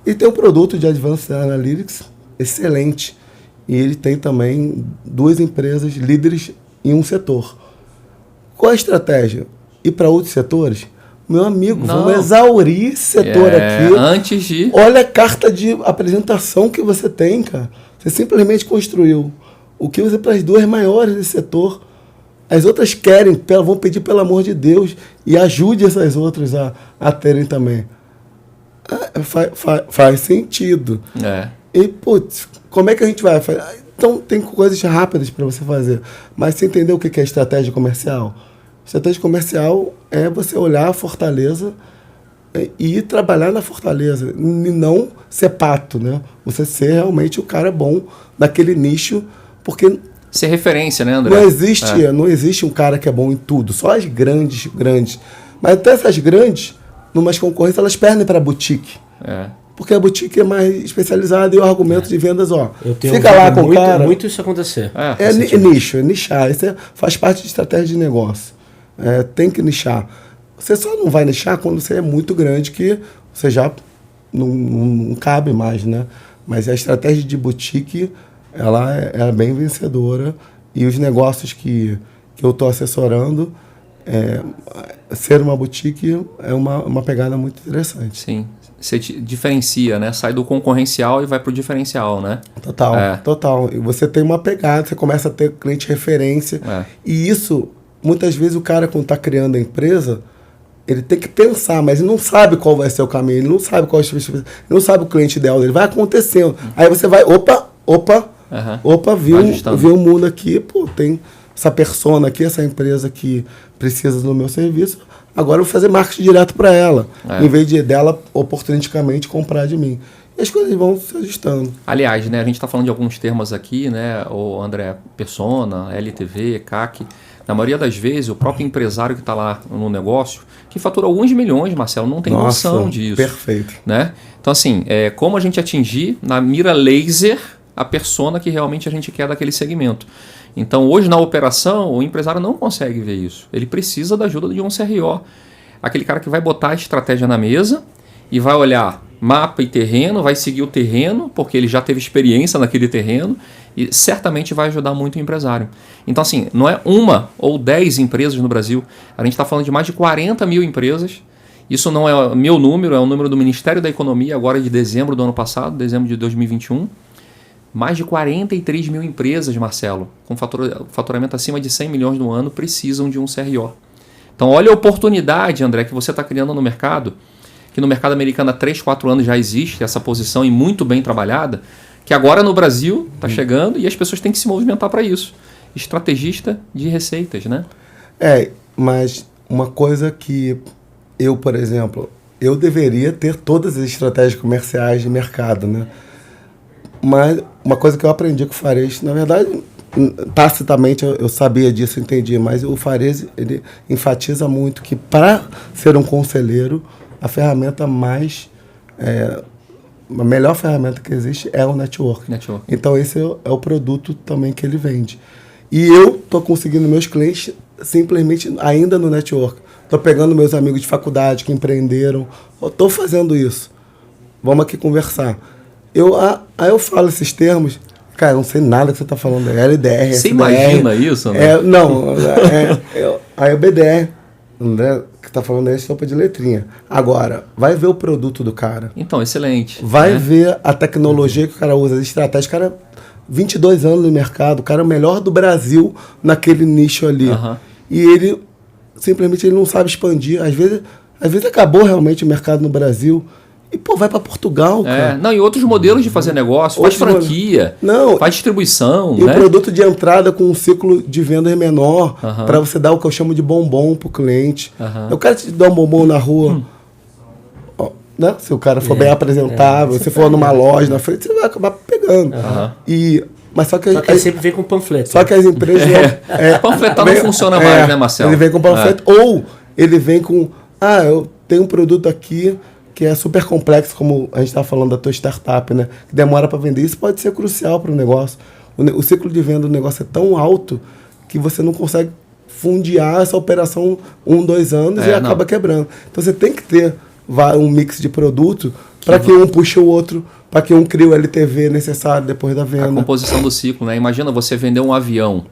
E tem um produto de Advanced Analytics excelente. E ele tem também 2 empresas líderes em um setor. Qual a estratégia? Ir para outros setores? Meu amigo, vamos exaurir esse setor aqui. Antes de... Olha a carta de apresentação que você tem, cara. Você simplesmente construiu o que você para as 2 maiores desse setor. As outras querem, vão pedir pelo amor de Deus e ajude essas outras a terem também. Faz sentido. E, putz, como é que a gente vai? Então, tem coisas rápidas para você fazer. Mas você entendeu o que é estratégia comercial? Estratégia comercial é você olhar a fortaleza e trabalhar na fortaleza. E não ser pato, né? Você ser realmente o cara bom naquele nicho, porque... Ser referência, né, André? Não existe um cara que é bom em tudo. Só as grandes. Mas até essas grandes, numas concorrências, elas perdem para a boutique. Porque a boutique é mais especializada e o argumento de vendas, fica lá com o cara. Muito isso acontecer. É nicho, é nichar. Isso faz parte de estratégia de negócio. Tem que nichar. Você só não vai nichar quando você é muito grande, que você já não cabe mais, né? Mas a estratégia de boutique... ela é bem vencedora e os negócios que eu estou assessorando, ser uma boutique é uma pegada muito interessante. Sim, você diferencia, né? Sai do concorrencial e vai para o diferencial, né? Total. E você tem uma pegada, você começa a ter cliente referência e isso, muitas vezes o cara quando está criando a empresa, ele tem que pensar, mas ele não sabe qual vai ser o caminho, ele não sabe ele não sabe o cliente ideal dele, vai acontecendo. Aí você vai, viu o mundo aqui, tem essa persona aqui, essa empresa que precisa do meu serviço, agora eu vou fazer marketing direto para ela, em vez dela oportunisticamente comprar de mim. E as coisas vão se ajustando. Aliás, né, a gente está falando de alguns termos aqui, né, o André, persona, LTV, CAC. Na maioria das vezes, o próprio empresário que está lá no negócio, que fatura alguns milhões, Marcelo, não tem noção disso. Perfeito. Né? Então, assim, como a gente atingir na mira laser a persona que realmente a gente quer daquele segmento. Então, hoje na operação, o empresário não consegue ver isso. Ele precisa da ajuda de um CRO. Aquele cara que vai botar a estratégia na mesa e vai olhar mapa e terreno, vai seguir o terreno, porque ele já teve experiência naquele terreno e certamente vai ajudar muito o empresário. Então, assim, não é 1 ou 10 empresas no Brasil. A gente está falando de mais de 40 mil empresas. Isso não é meu número, é o número do Ministério da Economia, agora de dezembro do ano passado, dezembro de 2021. Mais de 43 mil empresas, Marcelo, com faturamento acima de 100 milhões no ano, precisam de um CRO. Então, olha a oportunidade, André, que você está criando no mercado, que no mercado americano há 3, 4 anos já existe essa posição e muito bem trabalhada, que agora no Brasil está chegando e as pessoas têm que se movimentar para isso. Estrategista de receitas, né? Mas uma coisa que eu, por exemplo, eu deveria ter todas as estratégias comerciais de mercado, né? Mas uma coisa que eu aprendi com o Fares, na verdade, tacitamente eu sabia disso, entendi, mas o Fares, ele enfatiza muito que para ser um conselheiro, a ferramenta a melhor ferramenta que existe é o network. Então esse é o produto também que ele vende. E eu estou conseguindo meus clientes simplesmente ainda no network. Estou pegando meus amigos de faculdade que empreenderam, estou fazendo isso. Vamos aqui conversar. Aí eu falo esses termos, cara, eu não sei nada que você está falando, LDR, Você SDR, imagina isso, né? Aí o BDR, André, que está falando aí, sopa de letrinha. Agora, vai ver o produto do cara. Então, excelente. Vai ver a tecnologia que o cara usa, as estratégias. O cara, 22 anos no mercado, o cara é o melhor do Brasil naquele nicho ali. E ele, simplesmente, ele não sabe expandir. Às vezes acabou realmente o mercado no Brasil. E, vai para Portugal, cara. Não, e outros modelos de fazer negócio, faz franquia, faz distribuição. E o produto de entrada com um ciclo de vendas menor, para você dar o que eu chamo de bombom pro cliente. Eu quero te dar um bombom na rua, né? Se o cara for bem apresentável, se for numa loja na frente, você vai acabar pegando. Mas só que ele sempre vem com panfleto. Só que as empresas... panfletar não funciona mais, né, Marcelo? Ele vem com panfleto, ou ele vem com... eu tenho um produto aqui que é super complexo, como a gente estava falando da tua startup, né? Que demora para vender. Isso pode ser crucial para o negócio. O ciclo de venda do negócio é tão alto que você não consegue fundiar essa operação 1, 2 anos e acaba quebrando. Então você tem que ter um mix de produto para que um puxe o outro, para que um crie o LTV necessário depois da venda. A composição do ciclo, né? Imagina você vender um avião,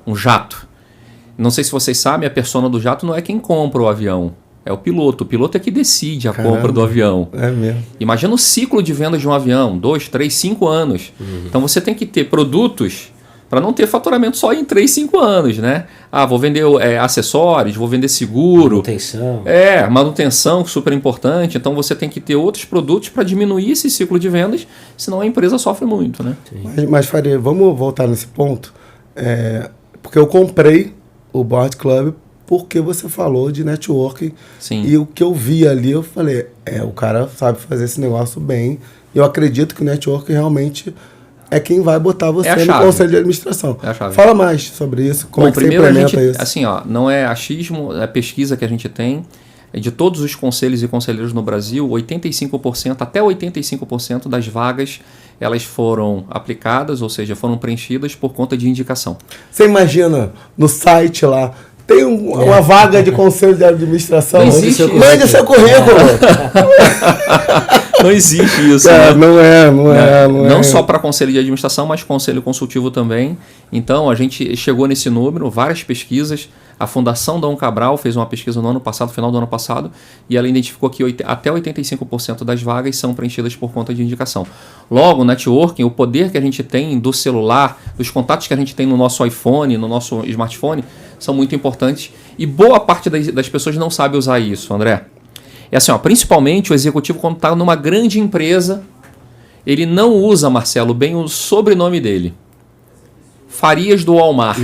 um jato. Não sei se vocês sabem, a persona do jato não é quem compra o avião. É o piloto. O piloto é que decide a compra do avião. É mesmo. Imagina o ciclo de venda de um avião. 2, 3, 5 anos. Então você tem que ter produtos para não ter faturamento só em 3, 5 anos, né? Vou vender acessórios, vou vender seguro. Manutenção. Manutenção, super importante. Então você tem que ter outros produtos para diminuir esse ciclo de vendas, senão a empresa sofre muito, né? Mas Faria, vamos voltar nesse ponto. Porque eu comprei o Board Club porque você falou de networking. Sim. E o que eu vi ali, eu falei, o cara sabe fazer esse negócio bem. Eu acredito que o networking realmente é quem vai botar você no conselho de administração. É a chave. Fala mais sobre isso, como é que você implementa isso. Assim, não é achismo, é pesquisa que a gente tem. De todos os conselhos e conselheiros no Brasil, 85%, até 85% das vagas, elas foram aplicadas, ou seja, foram preenchidas por conta de indicação. Você imagina no site lá, tem uma vaga de conselho de administração. Não existe isso. Mande seu currículo. Não existe isso. Não é. Não só para conselho de administração, mas conselho consultivo também. Então, a gente chegou nesse número, várias pesquisas. A Fundação Dom Cabral fez uma pesquisa no ano passado, final do ano passado, e ela identificou que até 85% das vagas são preenchidas por conta de indicação. Logo, o networking, o poder que a gente tem do celular, dos contatos que a gente tem no nosso iPhone, no nosso smartphone, são muito importantes. E boa parte das pessoas não sabe usar isso, André. É assim, principalmente o executivo, quando está numa grande empresa, ele não usa, Marcelo, bem o sobrenome dele. Farias do Walmart.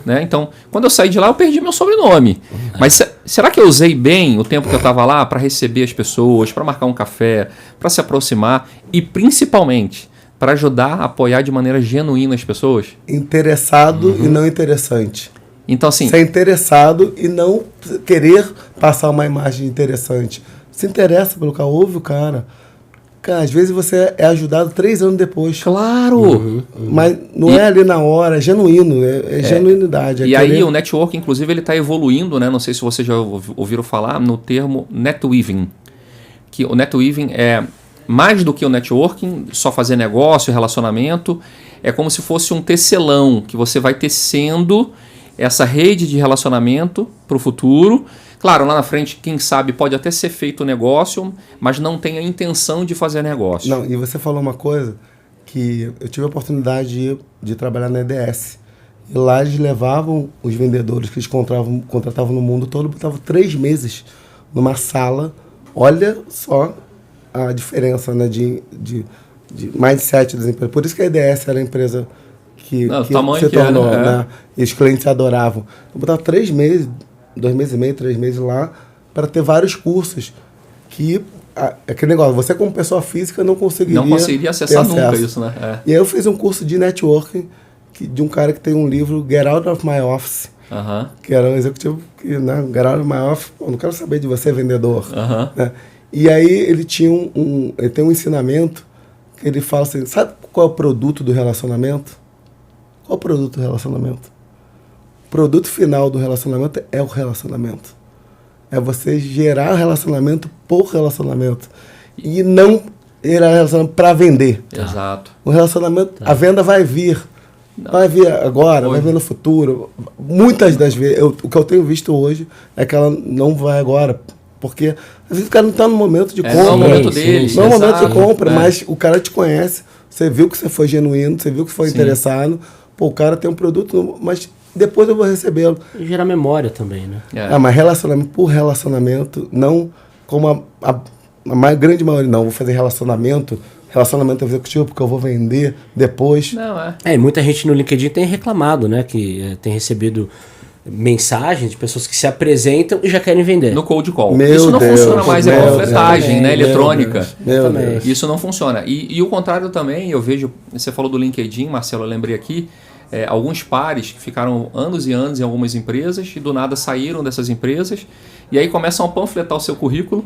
Né? Então, quando eu saí de lá, eu perdi meu sobrenome. Mas será que eu usei bem o tempo que eu estava lá para receber as pessoas, para marcar um café, para se aproximar e, principalmente, para ajudar a apoiar de maneira genuína as pessoas? Interessado e não interessante. Então, assim... Ser interessado e não querer passar uma imagem interessante. Se interessa pelo cara, ouve o cara. Cara, às vezes você é ajudado 3 anos depois. Claro! Mas não é ali na hora, é genuíno, é genuinidade. E aí o network, inclusive, ele está evoluindo, né? Não sei se vocês já ouviram falar no termo netweaving. Que o netweaving é mais do que o networking, só fazer negócio, relacionamento. É como se fosse um tecelão, que você vai tecendo essa rede de relacionamento para o futuro. Claro, lá na frente, quem sabe, pode até ser feito negócio, mas não tem a intenção de fazer negócio. Não, e você falou uma coisa que eu tive a oportunidade de trabalhar na EDS. E lá eles levavam os vendedores que eles contratavam no mundo todo, botavam 3 meses numa sala. Olha só a diferença, né, de mindset das empresas. Por isso que a EDS era a empresa que se tornou, né? E os clientes adoravam. Eu botava 3 meses, 2 meses e meio, 3 meses lá, para ter vários cursos que... Aquele negócio, você como pessoa física não conseguiria acessar nunca isso, né? E aí eu fiz um curso de networking de um cara que tem um livro, Get Out of My Office, que era um executivo que, né, Get Out of My Office, eu não quero saber de você, vendedor. Né? E aí ele tinha ele tem um ensinamento que ele fala assim, sabe qual é o produto do relacionamento? Qual é o produto do relacionamento? O produto final do relacionamento é o relacionamento. É você gerar relacionamento por relacionamento. E não gerar relacionamento para vender. Exato. O relacionamento, a venda vai vir. Não. Vai vir agora, vai vir no futuro. Muitas das vezes, o que eu tenho visto hoje é que ela não vai agora. Porque às vezes o cara não está no momento de compra. Não é o momento deles. Não é o momento de compra, mas o cara te conhece. Você viu que você foi genuíno, você viu que foi interessado. Pô, o cara tem um produto, mas depois eu vou recebê-lo. E gerar memória também, né? Mas relacionamento por relacionamento, não como a grande maioria. Não, vou fazer relacionamento executivo porque eu vou vender depois. Não, e muita gente no LinkedIn tem reclamado, né? Que tem recebido mensagens de pessoas que se apresentam e já querem vender. No cold call. Isso não funciona mais, é panfletagem, né, eletrônica. Meu Deus. Isso não funciona. E o contrário também, eu vejo, você falou do LinkedIn, Marcelo, eu lembrei aqui, alguns pares que ficaram anos e anos em algumas empresas e do nada saíram dessas empresas e aí começam a panfletar o seu currículo.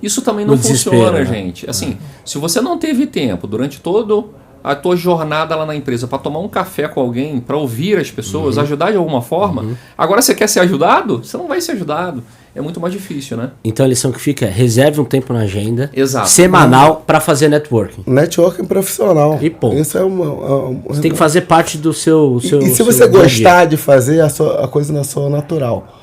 Isso também não funciona, né? Gente. Assim, se você não teve tempo durante toda a tua jornada lá na empresa para tomar um café com alguém, para ouvir as pessoas, ajudar de alguma forma, agora você quer ser ajudado? Você não vai ser ajudado. É muito mais difícil, né? Então a lição que fica é reserve um tempo na agenda semanal para fazer networking. Networking profissional. E ponto. Isso é você tem que fazer parte do seu... E se você gostar de fazer, a coisa não é natural.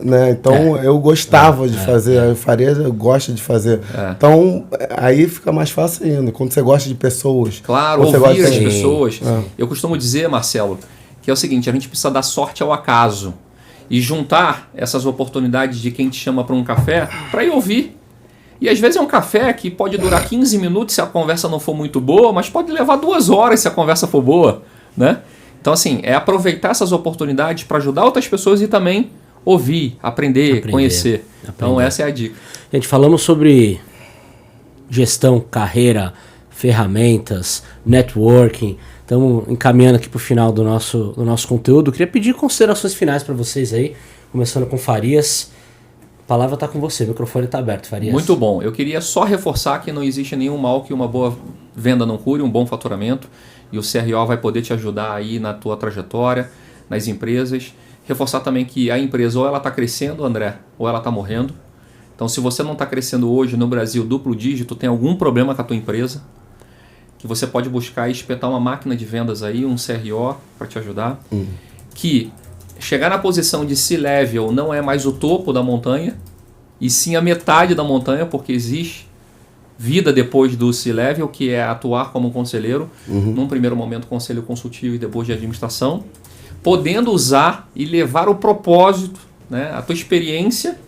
Né? Então eu gostava de fazer, a Faria eu gosto de fazer. Então aí fica mais fácil ainda. Quando você gosta de pessoas. Claro, ouvir as pessoas. Eu costumo dizer, Marcelo, que é o seguinte, a gente precisa dar sorte ao acaso e juntar essas oportunidades de quem te chama para um café para ir ouvir. E às vezes é um café que pode durar 15 minutos se a conversa não for muito boa, mas pode levar 2 horas se a conversa for boa, né? Então assim, é aproveitar essas oportunidades para ajudar outras pessoas e também ouvir, aprender, conhecer. Então essa é a dica. Gente, falamos sobre gestão, carreira, ferramentas, networking. Estamos encaminhando aqui para o final do nosso conteúdo. Queria pedir considerações finais para vocês aí, começando com Farias. A palavra está com você, o microfone está aberto, Farias. Muito bom. Eu queria só reforçar que não existe nenhum mal que uma boa venda não cure, um bom faturamento. E o CRO vai poder te ajudar aí na tua trajetória, nas empresas. Reforçar também que a empresa ou ela está crescendo, André, ou ela está morrendo. Então, se você não está crescendo hoje no Brasil duplo dígito, tem algum problema com a tua empresa, que você pode buscar e espetar uma máquina de vendas aí, um CRO para te ajudar. Que chegar na posição de C-Level não é mais o topo da montanha, e sim a metade da montanha, porque existe vida depois do C-Level, que é atuar como conselheiro, num primeiro momento conselho consultivo e depois de administração, podendo usar e levar o propósito, né, a tua experiência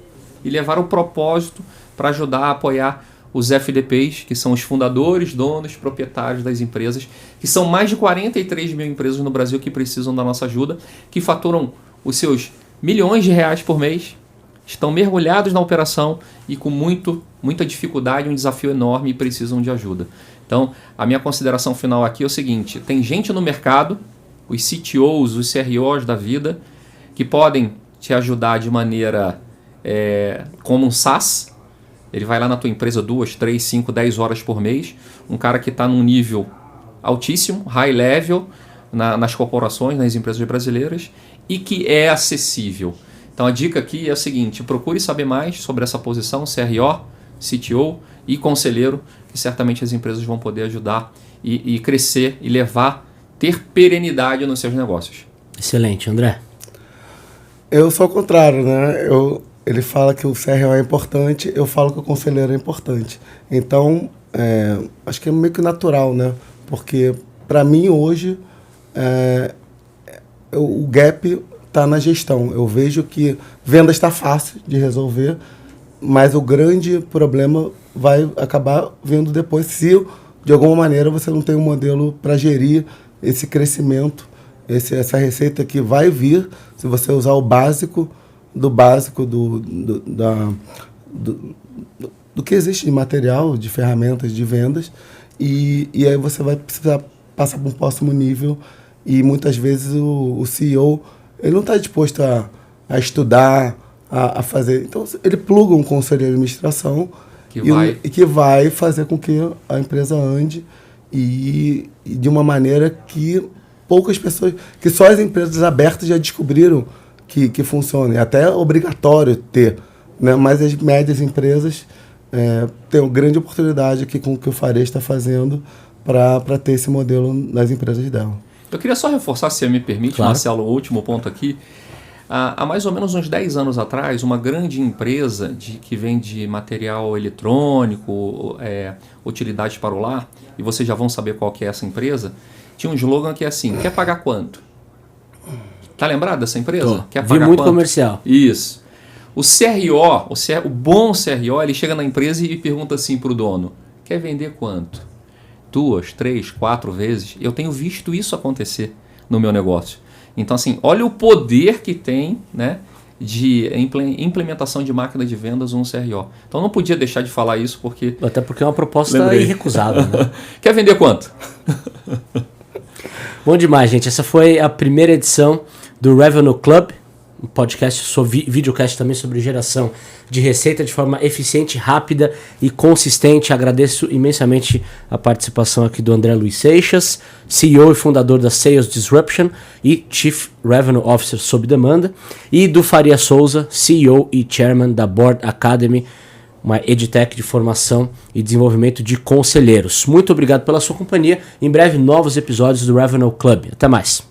e levar o propósito para ajudar a apoiar os FDPs, que são os fundadores, donos, proprietários das empresas, que são mais de 43 mil empresas no Brasil que precisam da nossa ajuda, que faturam os seus milhões de reais por mês, estão mergulhados na operação e com muita dificuldade, um desafio enorme e precisam de ajuda. Então, a minha consideração final aqui é o seguinte, tem gente no mercado os CTOs, os CROs da vida, que podem te ajudar de maneira como um SaaS. Ele vai lá na tua empresa 2, 3, 5, 10 horas por mês. Um cara que está num nível altíssimo, high level, nas corporações, nas empresas brasileiras, e que é acessível. Então a dica aqui é a seguinte: procure saber mais sobre essa posição, CRO, CTO e conselheiro, que certamente as empresas vão poder ajudar e crescer e ter perenidade nos seus negócios. Excelente, André. Eu sou o contrário, né? Ele fala que o CRO é importante, eu falo que o conselheiro é importante. Então, acho que é meio que natural, né? Porque, para mim, hoje, o gap está na gestão. Eu vejo que venda está fácil de resolver, mas o grande problema vai acabar vindo depois se, de alguma maneira, você não tem um modelo para gerir esse crescimento, essa receita que vai vir se você usar o básico do básico do que existe de material, de ferramentas de vendas, e aí você vai precisar passar para um próximo nível, e muitas vezes o CEO ele não está disposto a estudar, a fazer. Então ele pluga um conselho de administração que vai fazer com que a empresa ande e de uma maneira que poucas pessoas, que só as empresas abertas já descobriram que funciona. É até obrigatório ter, né? Mas as médias empresas têm uma grande oportunidade aqui com o que o Faria está fazendo para ter esse modelo nas empresas dela. Eu queria só reforçar, se me permite, claro. Marcelo, o último ponto aqui. Há mais ou menos uns 10 anos atrás, uma grande empresa que vende material eletrônico, utilidades para o lar, e vocês já vão saber qual que é essa empresa, tinha um slogan que é assim: quer pagar quanto? Tá lembrado dessa empresa? Quer pagar muito quanto? Comercial. Isso. O CRO, o bom CRO, ele chega na empresa e pergunta assim para o dono: quer vender quanto? 2, 3, 4 vezes? Eu tenho visto isso acontecer no meu negócio. Então, assim, olha o poder que tem, né, de implementação de máquina de vendas um CRO. Então, não podia deixar de falar isso porque... Até porque é uma proposta irrecusável. Né? Quer vender quanto? Bom demais, gente. Essa foi a primeira edição do Revenue Club, um podcast, videocast também sobre geração de receita de forma eficiente, rápida e consistente. Agradeço imensamente a participação aqui do André Luiz Seixas, CEO e fundador da Sales Disruption e Chief Revenue Officer sob demanda, e do Faria Souza, CEO e Chairman da Board Academy, uma edtech de formação e desenvolvimento de conselheiros. Muito obrigado pela sua companhia. Em breve, novos episódios do Revenue Club. Até mais.